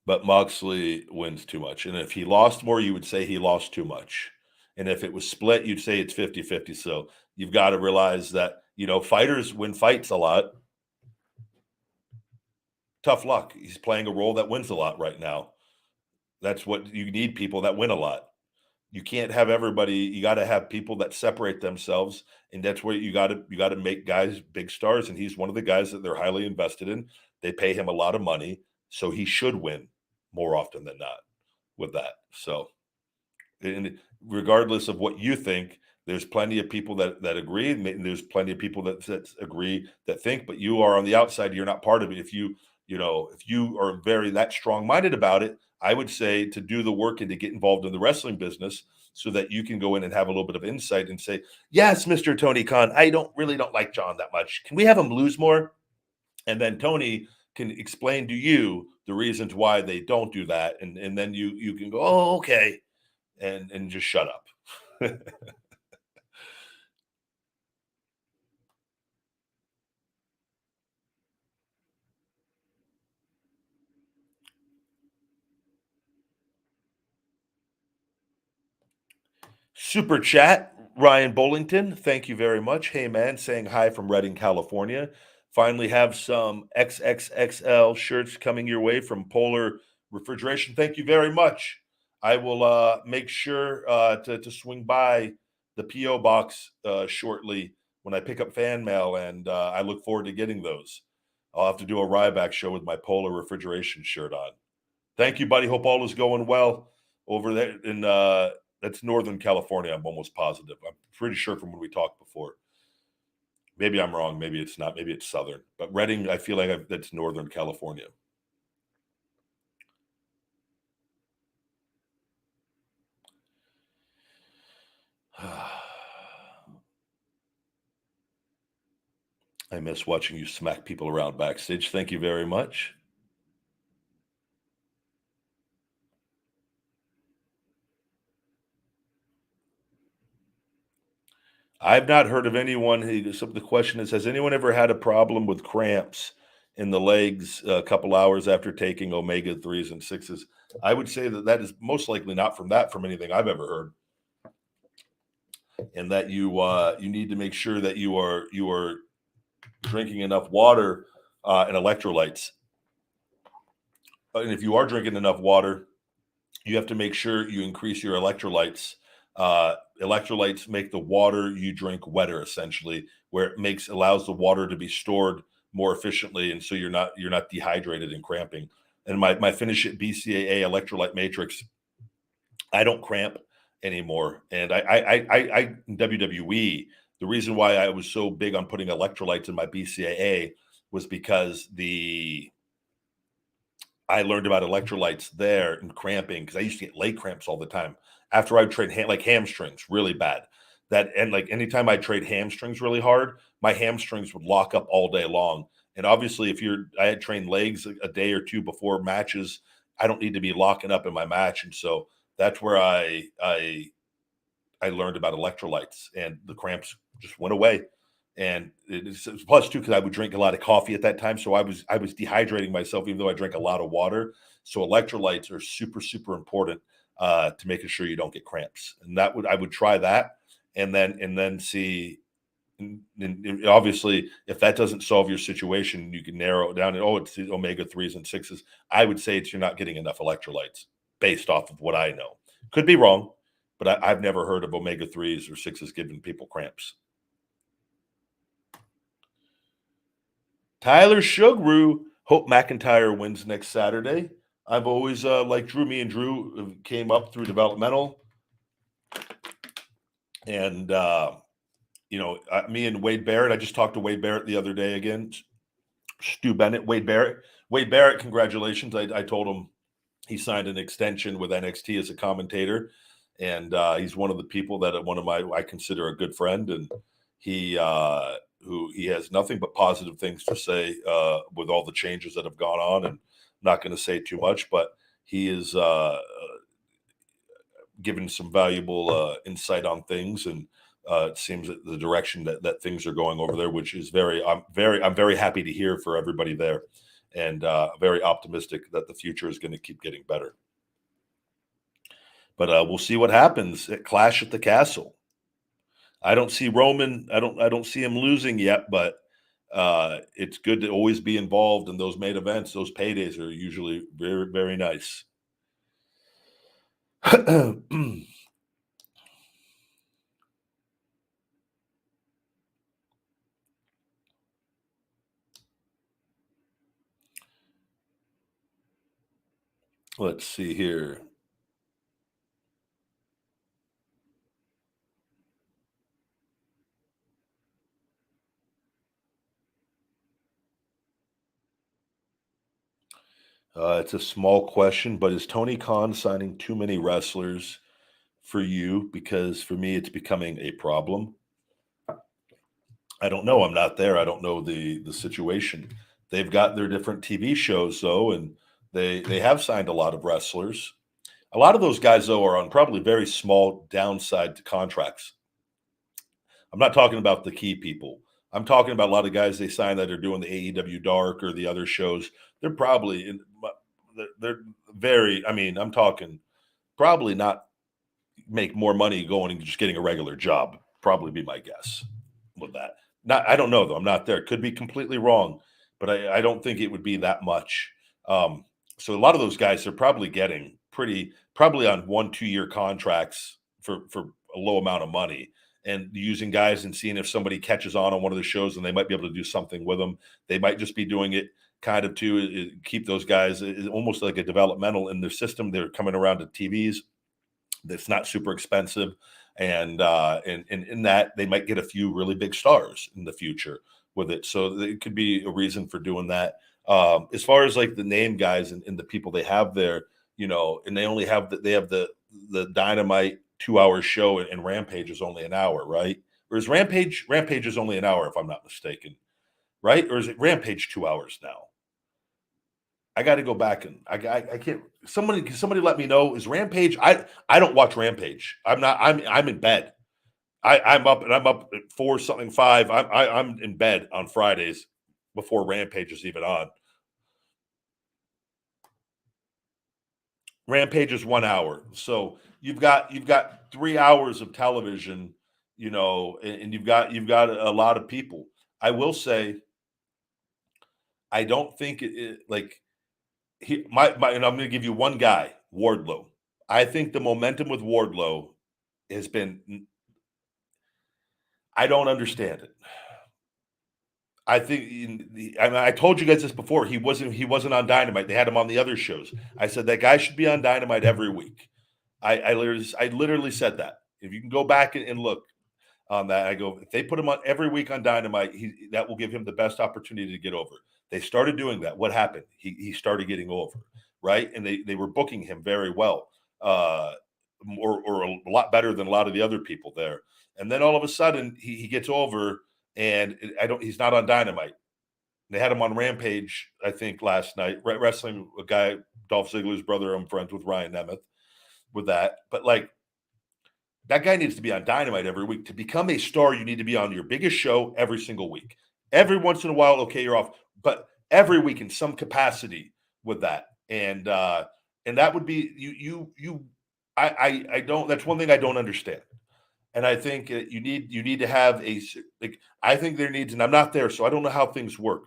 But Moxley wins too much. And if he lost more, you would say he lost too much. And if it was split, you'd say it's 50-50. So you've got to realize that, fighters win fights a lot. Tough luck. He's playing a role that wins a lot right now. That's what you need, people that win a lot. You can't have everybody, you got to have people that separate themselves. And that's where you got to make guys big stars. And he's one of the guys that they're highly invested in. They pay him a lot of money. So he should win more often than not with that. So, and regardless of what you think, there's plenty of people that agree, and there's plenty of people that agree, that think, but you are on the outside. You're not part of it. If you are very that strong minded about it, I would say to do the work and to get involved in the wrestling business, so that you can go in and have a little bit of insight and say, yes, Mr. Tony Khan, I don't like John that much. Can we have him lose more? And then Tony can explain to you the reasons why they don't do that, and then you can go, oh, okay, and just shut up. Super chat, Ryan Bullington, thank you very much. Hey man, saying hi from Redding, California. Finally have some XXXL shirts coming your way from Polar Refrigeration. Thank you very much. I will make sure to swing by the PO box shortly when I pick up fan mail, and I look forward to getting those. I'll have to do a Ryback show with my Polar Refrigeration shirt on. Thank you, buddy. Hope all is going well over there in that's Northern California. I'm almost positive. I'm pretty sure from when we talked before. Maybe I'm wrong. Maybe it's not. Maybe it's Southern. But Redding, I feel like that's Northern California. I miss watching you smack people around backstage. Thank you very much. I've not heard of anyone who. So the question is, has anyone ever had a problem with cramps in the legs a couple hours after taking omega 3s and 6s? I would say that is most likely not from anything I've ever heard, and that you need to make sure that you are drinking enough water and electrolytes. And if you are drinking enough water, you have to make sure you increase your electrolytes. Electrolytes make the water you drink wetter, essentially, where it allows the water to be stored more efficiently, and so you're not dehydrated and cramping. And my Finish It BCAA electrolyte matrix, I don't cramp anymore. And I in WWE, the reason why I was so big on putting electrolytes in my BCAA was because I learned about electrolytes there and cramping because I used to get leg cramps all the time after I trained like hamstrings really bad. That and like anytime I trade hamstrings really hard, my hamstrings would lock up all day long. And obviously, I had trained legs a day or two before matches, I don't need to be locking up in my match. And so that's where I learned about electrolytes, and the cramps just went away. And it's plus too because I would drink a lot of coffee at that time, so I was dehydrating myself even though I drank a lot of water. So electrolytes are super super important to making sure you don't get cramps. And I would try that, and then see. And obviously, if that doesn't solve your situation, you can narrow it down. And it's the omega 3s and 6s. I would say you're not getting enough electrolytes based off of what I know. Could be wrong, but I've never heard of omega 3s or 6s giving people cramps. Tyler Sugaru, hope McIntyre wins next Saturday. I've always liked Drew. Me and Drew came up through developmental, and me and Wade Barrett. I just talked to Wade Barrett the other day again. Stu Bennett, Wade Barrett. Wade Barrett, congratulations. I told him he signed an extension with NXT as a commentator, and he's one of the people that I consider a good friend, and he has nothing but positive things to say with all the changes that have gone on. And I'm not going to say too much, but he is given some valuable insight on things, and it seems that the direction that things are going over there, which is I'm very happy to hear for everybody there, and very optimistic that the future is going to keep getting better. But we'll see what happens at Clash at the Castle. I don't see Roman. I don't see him losing yet, but it's good to always be involved in those main events. Those paydays are usually very very nice. Let's see here. It's a small question, but is Tony Khan signing too many wrestlers for you? Because for me, it's becoming a problem. I don't know. I'm not there. I don't know the situation. They've got their different TV shows though, and they have signed a lot of wrestlers. A lot of those guys though are on probably very small downside to contracts. I'm not talking about the key people. I'm talking about a lot of guys they sign that are doing the AEW Dark or the other shows. They're probably they're very. I mean, I'm talking probably not make more money going and just getting a regular job. Probably be my guess with that. Not, I don't know though. I'm not there. Could be completely wrong, but I don't think it would be that much. So a lot of those guys are probably getting probably on 1-2 year contracts for a low amount of money, and using guys and seeing if somebody catches on one of the shows and they might be able to do something with them. They might just be doing it kind of to keep those guys almost like a developmental in their system. They're coming around to TVs that's not super expensive, and in that they might get a few really big stars in the future with it. So it could be a reason for doing that. As far as like the name guys and the people they have there, and they only have they have the Dynamite 2 hour show, and Rampage is only an hour, right? Or is Rampage is only an hour if I'm not mistaken, right? Or is it Rampage 2 hours now? I got to go back and I can't. Somebody let me know. Is Rampage? I don't watch Rampage. I'm in bed. I'm up at 4 something 5. I'm in bed on Fridays before Rampage is even on. Rampage is 1 hour, so you've got 3 hours of television, and you've got a lot of people. I will say, I don't think like and I'm going to give you one guy, Wardlow. I think the momentum with Wardlow has been. I don't understand it. I think I mean, I told you guys this before. He wasn't on Dynamite. They had him on the other shows. I said that guy should be on Dynamite every week. I literally said that. If you can go back and look on that, I go, if they put him on every week on Dynamite, that will give him the best opportunity to get over. They started doing that. What happened? He started getting over, right? And they were booking him very well, uh, or a lot better than a lot of the other people there. And then all of a sudden he gets over, and I don't. He's not on Dynamite. They had him on Rampage, I think, last night, wrestling a guy, Dolph Ziggler's brother. I'm friends with Ryan Nemeth with that, but like that guy needs to be on Dynamite every week. To become a star, you need to be on your biggest show every single week. Every once in a while, okay, you're off, but every week in some capacity with that. And that would be you. I don't. That's one thing I don't understand. And I think you need to have like I think there needs, and I'm not there, so I don't know how things work.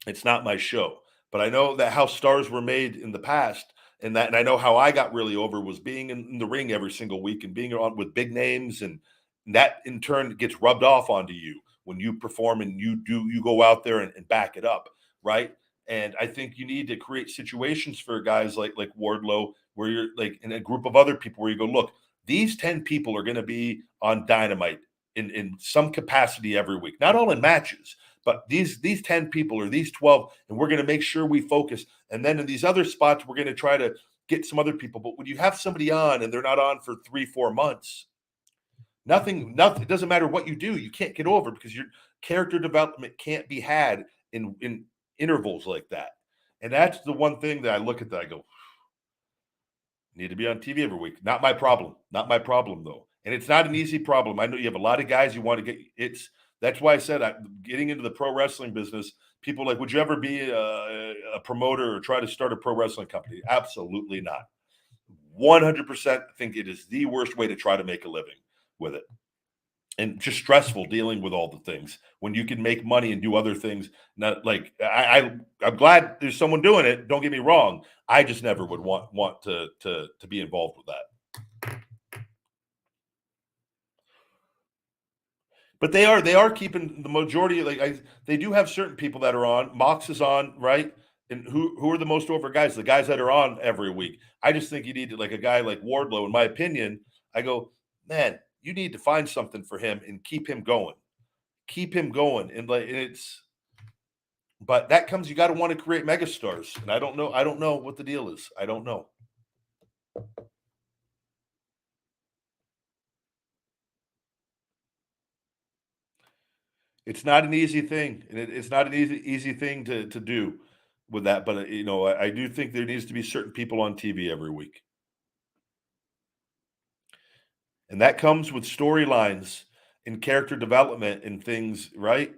It's not my show, but I know that how stars were made in the past, and I know how I got really over was being in the ring every single week and being on with big names, and that in turn gets rubbed off onto you when you perform and you go out there and back it up, right? And I think you need to create situations for guys like Wardlow where you're like in a group of other people where you go, look, these 10 people are going to be on Dynamite in some capacity every week, not all in matches, but these 10 people or these 12, and we're going to make sure we focus. And then in these other spots, we're going to try to get some other people. But when you have somebody on and they're not on for 3-4 months, nothing, it doesn't matter what you do, you can't get over because your character development can't be had in intervals like that. And that's the one thing that I look at that I go, need to be on TV every week. Not my problem. Not my problem though. And it's not an easy problem. I know you have a lot of guys you want to get. That's why I said getting into the pro wrestling business. People are like, would you ever be a promoter or try to start a pro wrestling company? Absolutely not. 100% think it is the worst way to try to make a living with it. And just stressful dealing with all the things when you can make money and do other things. Not like I'm glad there's someone doing it. Don't get me wrong. I just never would want to be involved with that. But they are keeping the majority. They do have certain people that are on. Mox is on, right? And who are the most over guys? The guys that are on every week. I just think you need to, like a guy like Wardlow. In my opinion, I go, man, you need to find something for him and keep him going. Keep him going, and it's. But that comes. You got to want to create megastars, and I don't know. I don't know what the deal is. I don't know. It's not an easy thing, and it's not an easy thing to do with that. But I do think there needs to be certain people on TV every week, and that comes with storylines and character development and things, right?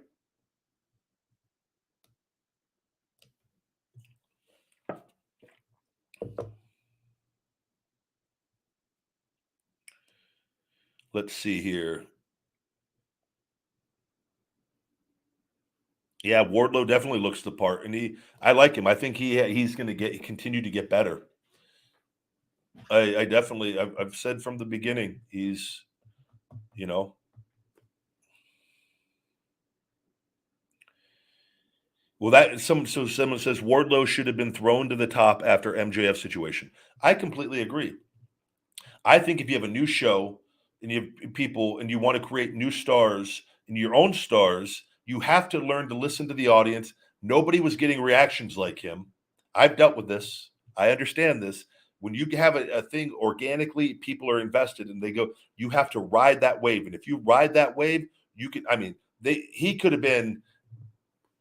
Let's see here. Yeah, Wardlow definitely looks the part, and I like him. I think he's going to continue to get better. I definitely I've said from the beginning he's you know well that someone says Wardlow should have been thrown to the top after MJF situation. I completely agree. I think if you have a new show and you have people and you want to create new stars and your own stars, you have to learn to listen to the audience. Nobody was getting reactions like him. I've dealt with this. I understand this. When you have a thing organically, people are invested and they go, you have to ride that wave. And if you ride that wave, you can, I mean, he could have been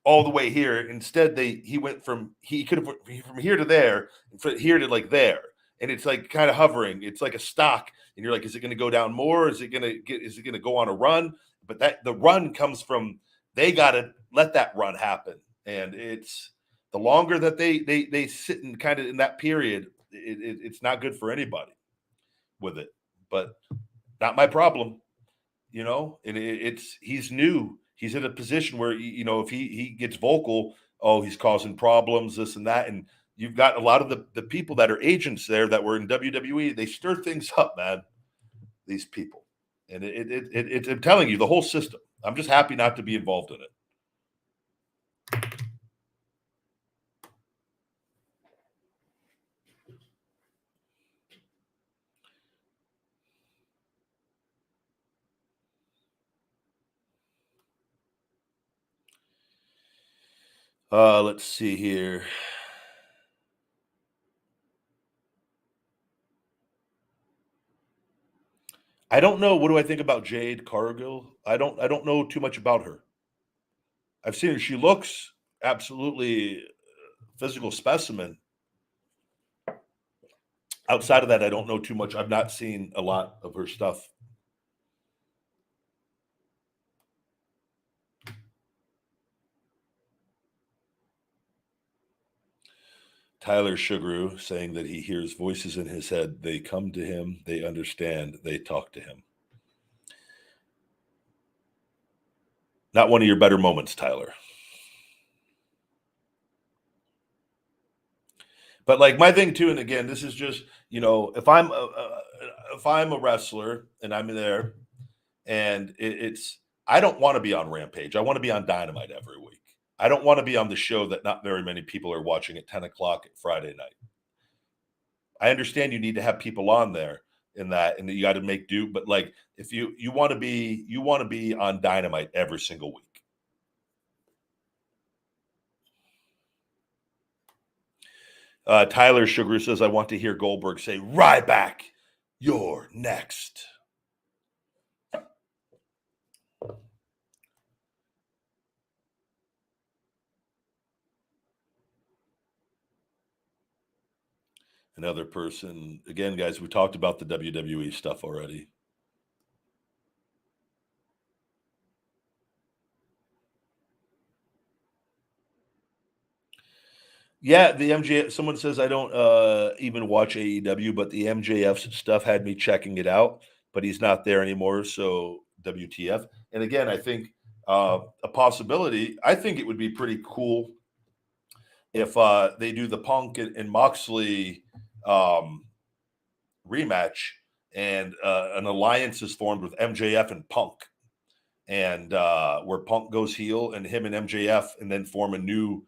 all the way here. Instead, he went he could have went from here to there, from here to like there, and it's like kind of hovering. It's like a stock, and you're like, is it going to go down more? Is it going to get? Is it going to go on a run? But that the run comes from they got to let that run happen, and it's the longer that they sit in kind of in that period, it's not good for anybody with it. But not my problem. And it's he's new. he's in a position where, if he gets vocal, oh, he's causing problems, this and that. And you've got a lot of the people that are agents there that were in WWE. They stir things up, man. These people, and I'm telling you, the whole system. I'm just happy not to be involved in it. Let's see here. I don't know. What do I think about Jade Cargill? I don't know too much about her. I've seen her. She looks absolutely physical specimen. Outside of that, I don't know too much. I've not seen a lot of her stuff. Tyler Sugaru saying that he hears voices in his head. They come to him. They understand. They talk to him. Not one of your better moments, Tyler. But like my thing too, and again, this is just if I'm a wrestler and I'm there, and it's I don't want to be on Rampage. I want to be on Dynamite every week. I don't want to be on the show that not very many people are watching at 10 o'clock at Friday night. I understand you need to have people on there in that, and you got to make do. But like, if you want to be on Dynamite every single week. Tyler Sugar says, I want to hear Goldberg say, Ryback, you're next. Another person, again, guys, we talked about the WWE stuff already. Yeah, the MJF. Someone says I don't even watch AEW, but the MJF stuff had me checking it out. But he's not there anymore, so WTF. And again, I think a possibility. I think it would be pretty cool if they do the Punk and Moxley rematch, and an alliance is formed with MJF and Punk, and where Punk goes heel, and him and MJF, and then form a new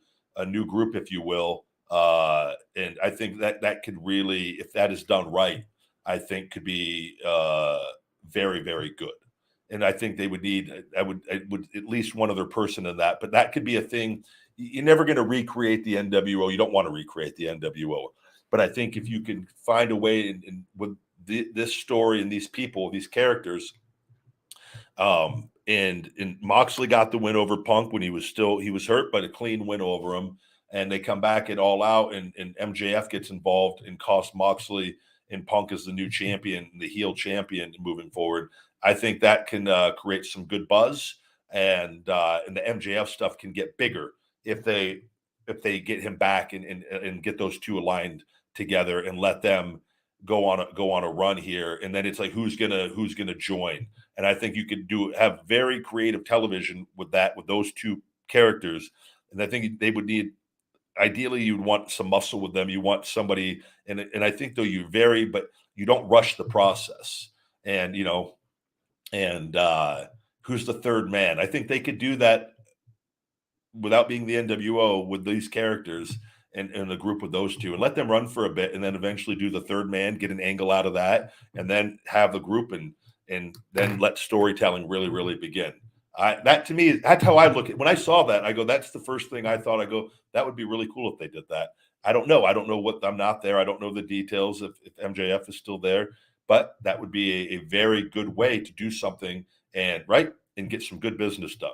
group, if you will. And I think that could really, if that is done right, I think could be very, very good. And I think they would need, I would at least one other person in that, but that could be a thing. You're never going to recreate the NWO. You don't want to recreate the NWO, but I think if you can find a way with this story and these people, these characters, and Moxley got the win over Punk when he was hurt, but a clean win over him. And they come back at All Out, and MJF gets involved and costs Moxley and Punk as the new champion, the heel champion moving forward. I think that can create some good buzz, and the MJF stuff can get bigger if they get him back and get those two aligned together and let them go on a run here. And then it's like who's gonna join. And I think you could have very creative television with those two characters. And I think they would need, ideally, you'd want some muscle with them. You want somebody, and I think though you vary, but you don't rush the process. And who's the third man? I think they could do that without being the NWO with these characters and a group with those two, and let them run for a bit, and then eventually do the third man, get an angle out of that, and then have the group and then let storytelling really, really begin. That to me, that's how I look at. When I saw that, I go, that's the first thing I thought. I go, that would be really cool if they did that. I don't know what, I'm not there. I don't know the details if MJF is still there, but that would be a very good way to do something and get some good business done.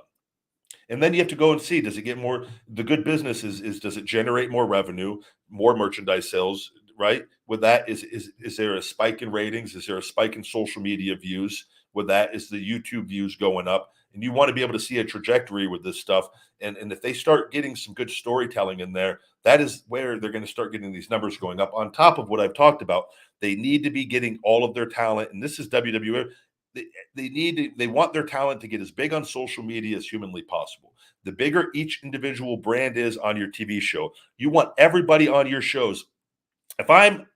And then you have to go and see, does it get more, the good business is does it generate more revenue, more merchandise sales, right? With that, is there a spike in ratings? Is there a spike in social media views? With that, is the YouTube views going up? And you want to be able to see a trajectory with this stuff. And if they start getting some good storytelling in there, that is where they're going to start getting these numbers going up. On top of what I've talked about, they need to be getting all of their talent. And this is WWE. they, they want their talent to get as big on social media as humanly possible. The bigger each individual brand is on your TV show, you want everybody on your shows. If I'm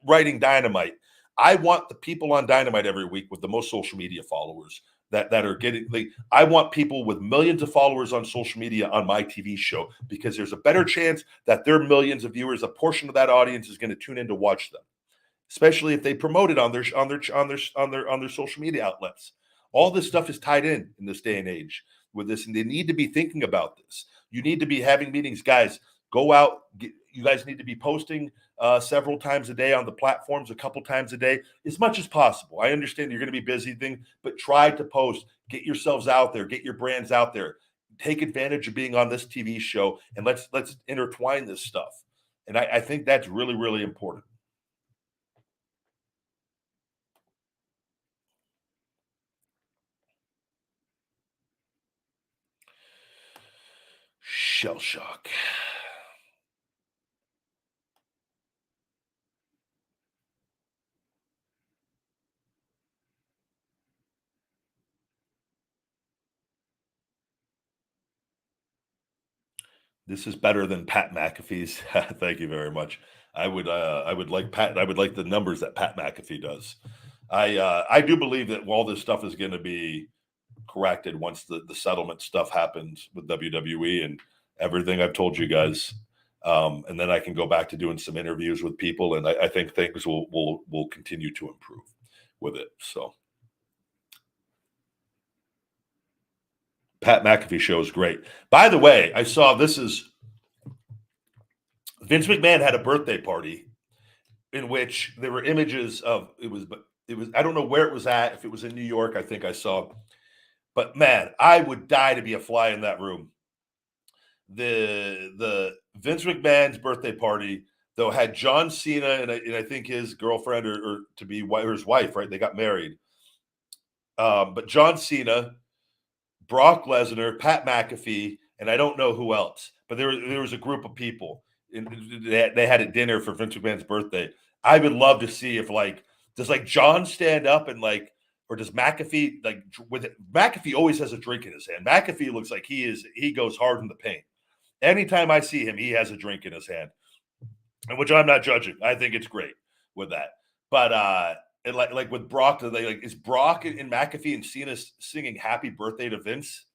writing Dynamite, I want the people on Dynamite every week with the most social media followers that are getting. Like, I want people with millions of followers on social media on my TV show, because there's a better chance that their millions of viewers, a portion of that audience, is going to tune in to watch them, especially if they promote it on their social media outlets. All this stuff is tied in this day and age with this, and they need to be thinking about this. You need to be having meetings, guys. Go out. You guys need to be posting several times a day on the platforms, a couple times a day, as much as possible. I understand you're going to be busy but try to post. Get yourselves out there. Get your brands out there. Take advantage of being on this TV show, and let's intertwine this stuff. And I think that's really, really important. Shell shock. This is better than Pat McAfee's. Thank you very much. I would like Pat. I would like the numbers that Pat McAfee does. I do believe that all this stuff is going to be corrected once the settlement stuff happens with WWE and everything I've told you guys. And then I can go back to doing some interviews with people, and I think things will continue to improve with it. So Pat McAfee show is great. By the way, I saw this is Vince McMahon had a birthday party in which there were images of it was I don't know where it was at. If it was in New York, I think I saw. But man, I would die to be a fly in that room. The Vince McMahon's birthday party though had John Cena and I think his girlfriend or to be his wife, right? They got married. But John Cena, Brock Lesnar, Pat McAfee, and I don't know who else, but there was a group of people. And they had a dinner for Vince McMahon's birthday. I would love to see if does John stand up and or does McAfee with it? McAfee always has a drink in his hand. McAfee looks like he goes hard in the paint. Anytime I see him, he has a drink in his hand, and which I'm not judging. I think it's great with that. But and like with Brock, is Brock and McAfee and Cena singing "Happy Birthday" to Vince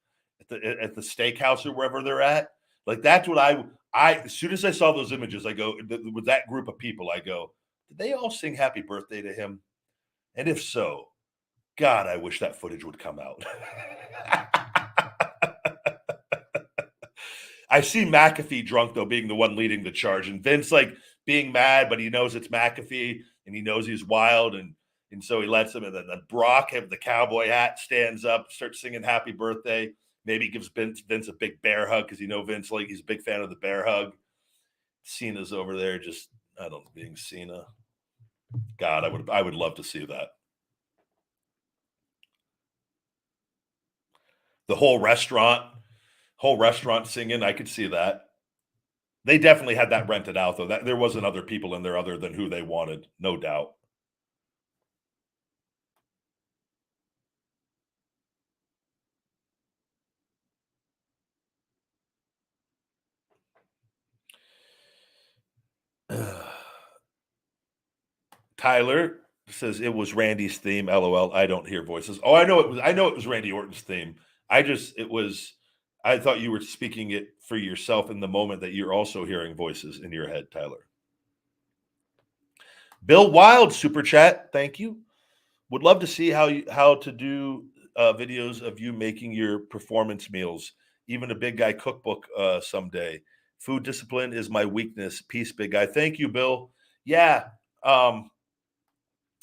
at the steakhouse or wherever they're at? Like that's what I as soon as I saw those images, I go with that group of people. I go, did they all sing "Happy Birthday" to him? And if so, God, I wish that footage would come out. I see McAfee drunk though, being the one leading the charge, and Vince being mad, but he knows it's McAfee and he knows he's wild, and so he lets him. And then Brock have the cowboy hat, stands up, starts singing "Happy Birthday." Maybe gives Vince a big bear hug because Vince he's a big fan of the bear hug. Cena's over there just being Cena. God, I would love to see that. The whole restaurant singing, I could see that. They definitely had that rented out though. That there wasn't other people in there other than who they wanted, no doubt. Tyler says it was Randy's theme. LOL. I don't hear voices. Oh, I know it was Randy Orton's theme. I thought you were speaking it for yourself in the moment that you're also hearing voices in your head, Tyler. Bill Wild super chat. Thank you. Would love to see how to do videos of you making your performance meals, even a big guy cookbook someday. Food discipline is my weakness. Peace, big guy. Thank you, Bill. Yeah.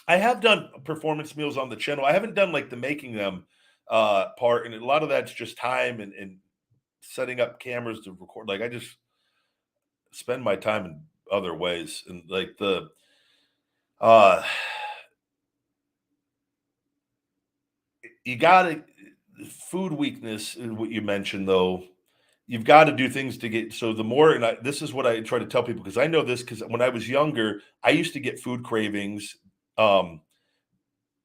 I have done performance meals on the channel. I haven't done the making them part, and a lot of that's just time and setting up cameras to record. I just spend my time in other ways, and uh you gotta food weakness is what you mentioned though. You've got to do things to get so the more this is what I try to tell people because I know this because when I was younger, I used to get food cravings.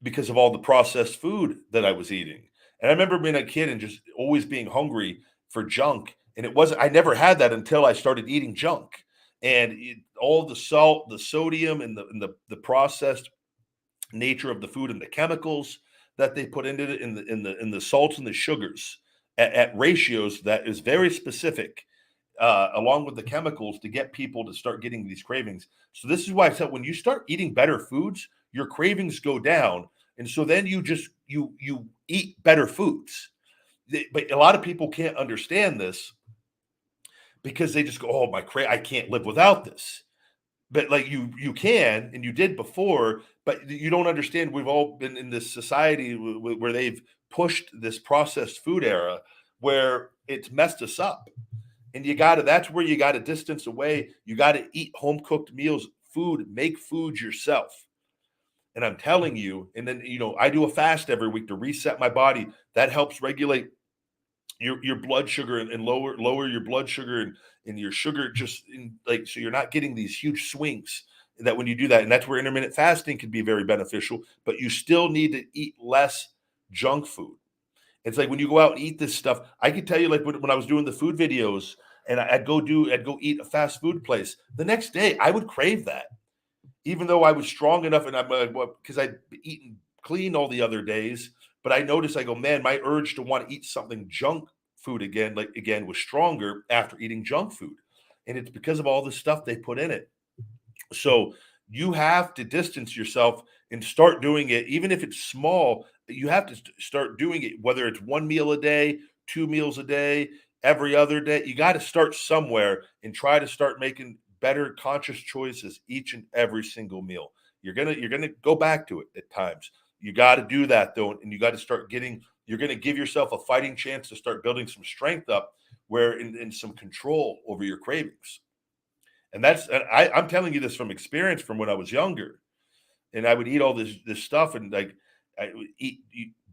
because of all the processed food that I was eating. And I remember being a kid and just always being hungry for junk. And it wasn't, I never had that until I started eating junk. And all the salt, the sodium, and the processed nature of the food and the chemicals that they put into it, in the salts and the sugars at ratios that is very specific, along with the chemicals to get people to start getting these cravings. So this is why I said when you start eating better foods, your cravings go down, and so then you eat better foods. But a lot of people can't understand this because they just go, "Oh, I can't live without this." But like you can, and you did before, but you don't understand. We've all been in this society where they've pushed this processed food era where it's messed us up. And that's where you got to distance away. You got to eat home cooked meals, make food yourself. And I'm telling you, and then, I do a fast every week to reset my body. That helps regulate your blood sugar and lower your blood sugar and your sugar, just like, so you're not getting these huge swings that when you do that. And that's where intermittent fasting can be very beneficial, but you still need to eat less junk food. It's like when you go out and eat this stuff, I can tell you, like when I was doing the food videos and I'd go eat a fast food place. The next day I would crave that, even though I was strong enough, and I'm because I'd eaten clean all the other days. But I noticed, I go, man, my urge to want to eat something junk food again was stronger after eating junk food, and it's because of all the stuff they put in it. So you have to distance yourself and start doing it, even if it's small. You have to start doing it, whether it's one meal a day, 2 meals a day, every other day. You got to start somewhere and try to start making better conscious choices each and every single meal. You're gonna go back to it at times. You got to do that though, and you got to start getting. You're going to give yourself a fighting chance to start building some strength up, where in some control over your cravings. And I'm telling you this from experience from when I was younger, and I would eat all this stuff, and like I would eat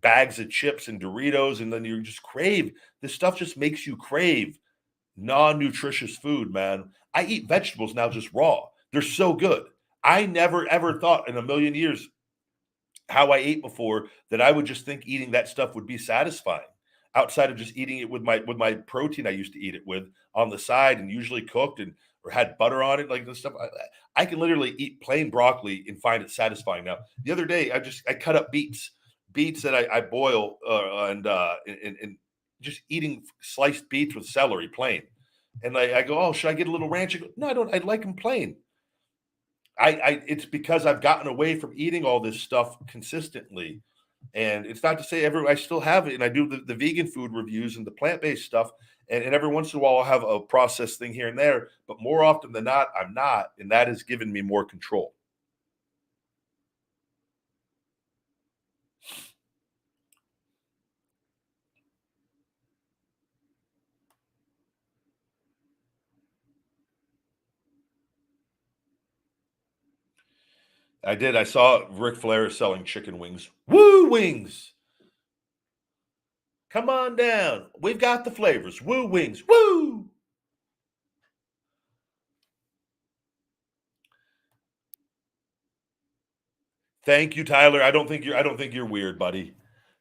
bags of chips and Doritos, and then you just crave this stuff. Just makes you crave non-nutritious food, man. I eat vegetables now just raw. They're so good. I never ever thought in a million years how I ate before that I would just think eating that stuff would be satisfying outside of just eating it with my protein I used to eat it with on the side, and usually cooked and or had butter on it, like this stuff. I can literally eat plain broccoli and find it satisfying now. The other day I cut up beets that I boil, and just eating sliced beets with celery plain. And I go, oh, should I get a little ranch? I go, no, I don't. I like them plain. It's because I've gotten away from eating all this stuff consistently. And it's not to say I still have it, and I do the vegan food reviews and the plant-based stuff. And every once in a while I'll have a processed thing here and there, but more often than not, I'm not. And that has given me more control. I did. I saw Ric Flair selling chicken wings. Woo wings. Come on down. We've got the flavors. Woo wings. Woo. Thank you, Tyler. I don't think you're weird, buddy.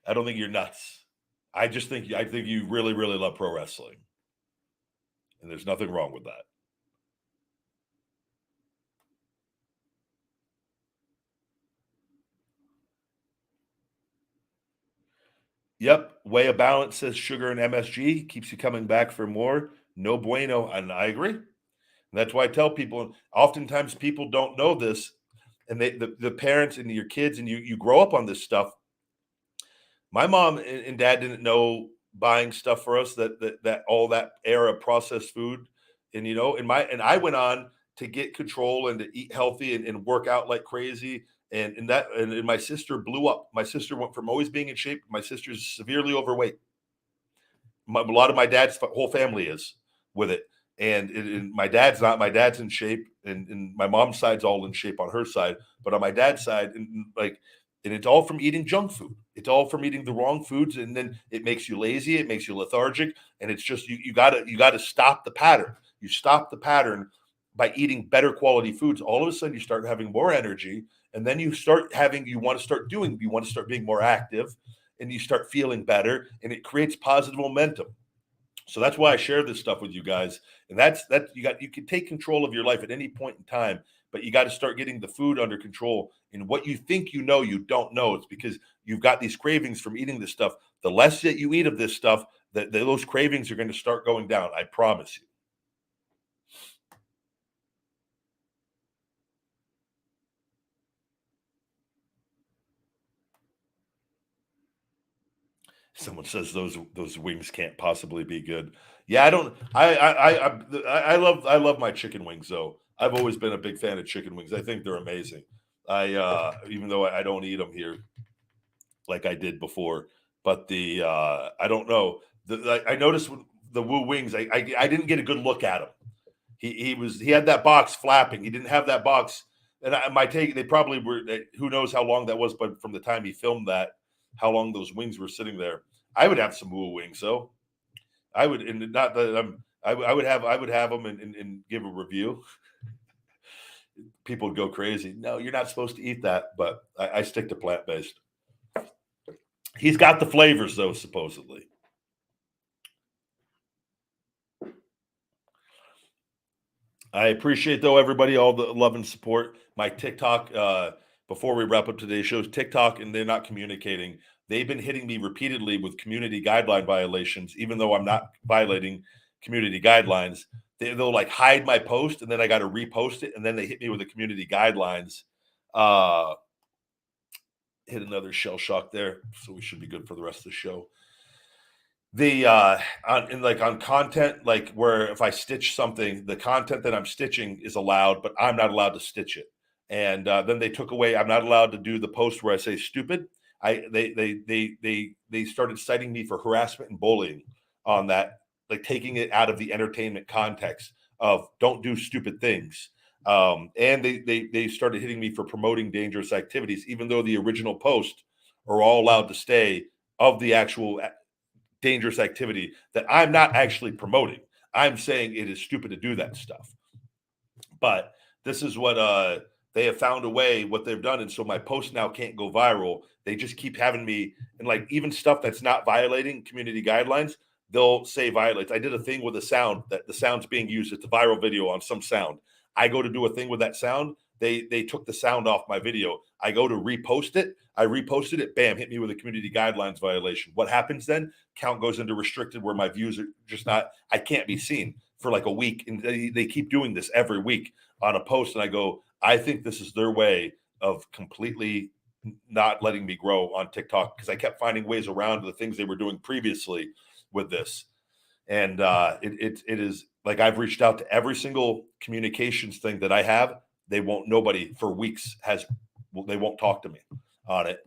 I don't think you're nuts. I think you really, really love pro wrestling. And there's nothing wrong with that. Yep. Way of balance says sugar and MSG keeps you coming back for more. No bueno. And I agree. And that's why I tell people, oftentimes people don't know this, and the parents and your kids, and you grow up on this stuff. My mom and dad didn't know buying stuff for us, that all that era of processed food. And and I went on to get control and to eat healthy and work out like crazy. And my sister blew up. My sister went from always being in shape. My sister's severely overweight. A lot of my dad's whole family is with it. And my dad's not. My dad's in shape, and my mom's side's all in shape on her side. But on my dad's side, and it's all from eating junk food. It's all from eating the wrong foods, and then it makes you lazy. It makes you lethargic, and it's just you gotta stop the pattern. You stop the pattern by eating better quality foods. All of a sudden, you start having more energy, And then you want to start being more active, and you start feeling better, and it creates positive momentum. So that's why I share this stuff with you guys. And you can take control of your life at any point in time, but you got to start getting the food under control. And what you think you don't know. It's because you've got these cravings from eating this stuff. The less that you eat of this stuff, those cravings are going to start going down. I promise you. Someone says those wings can't possibly be good. Yeah, I love my chicken wings though. I've always been a big fan of chicken wings. I think they're amazing. Even though I don't eat them here like I did before, but I don't know. I noticed with the Woo Wings, I didn't get a good look at him. He had that box flapping. He didn't have that box, and my take, they probably were. Who knows how long that was? But from the time he filmed that, how long those wings were sitting there. I would have some Woo Wings, though. I would, and not that I would have them and give a review. People would go crazy. No, you're not supposed to eat that, but I stick to plant-based. He's got the flavors, though, supposedly. I appreciate, though, everybody, all the love and support. My TikTok, before we wrap up today's show, TikTok, and they're not communicating. They've been hitting me repeatedly with community guideline violations, even though I'm not violating community guidelines. They'll like hide my post, and then I got to repost it, and then they hit me with the community guidelines. Hit another shell shock there, so we should be good for the rest of the show. On content, like where if I stitch something, the content that I'm stitching is allowed, but I'm not allowed to stitch it. And then they took away. I'm not allowed to do the post where I say stupid. They started citing me for harassment and bullying on that, like taking it out of the entertainment context of don't do stupid things. And they started hitting me for promoting dangerous activities, even though the original post are all allowed to stay of the actual dangerous activity that I'm not actually promoting. I'm saying it is stupid to do that stuff. But this is what they have found a way, what they've done. And so my post now can't go viral. They just keep having me, and like even stuff that's not violating community guidelines, they'll say violates. I did a thing with a sound that the sound's being used. It's a viral video on some sound. I go to do a thing with that sound. They took the sound off my video. I go to repost it. I reposted it. Bam, hit me with a community guidelines violation. What happens then? Count goes into restricted where my views are just not, I can't be seen for like a week. And they keep doing this every week on a post. And I go, I think this is their way of completely not letting me grow on TikTok, because I kept finding ways around the things they were doing previously with this. And it is like I've reached out to every single communications thing that I have. Nobody for weeks they won't talk to me on it.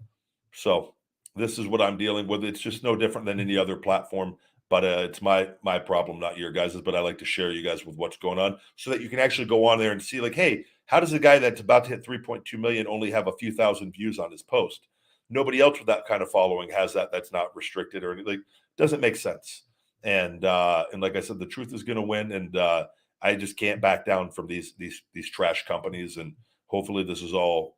So this is what I'm dealing with. It's just no different than any other platform, but it's my problem, not your guys's. But I like to share you guys with what's going on so that you can actually go on there and see like, hey, how does a guy that's about to hit 3.2 million only have a few thousand views on his post? Nobody else with that kind of following has that. That's not restricted or anything. Doesn't make sense. And like I said, the truth is going to win. And I just can't back down from these trash companies. And hopefully this is all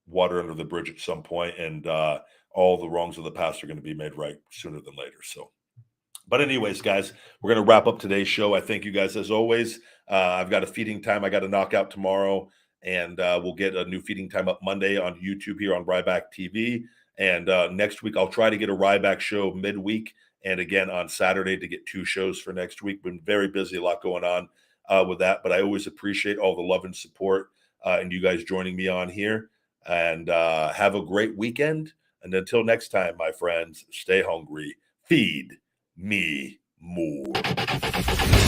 water under the bridge at some point, and all the wrongs of the past are going to be made right sooner than later. So, but anyways, guys, we're going to wrap up today's show. I thank you guys as always. I've got a feeding time I got to knock out tomorrow, and we'll get a new feeding time up Monday on YouTube here on Ryback TV. And next week, I'll try to get a Ryback show midweek, and again on Saturday to get 2 shows for next week. Been very busy, a lot going on with that, but I always appreciate all the love and support and you guys joining me on here. And have a great weekend. And until next time, my friends, stay hungry. Feed me more.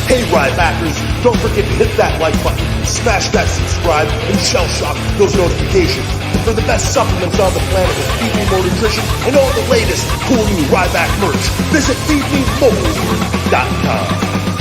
Hey, Rybackers, don't forget to hit that like button, smash that subscribe, and shell shock those notifications for the best supplements on the planet with Feed Me More Nutrition and all the latest cool new Ryback merch. Visit feedmemore.com.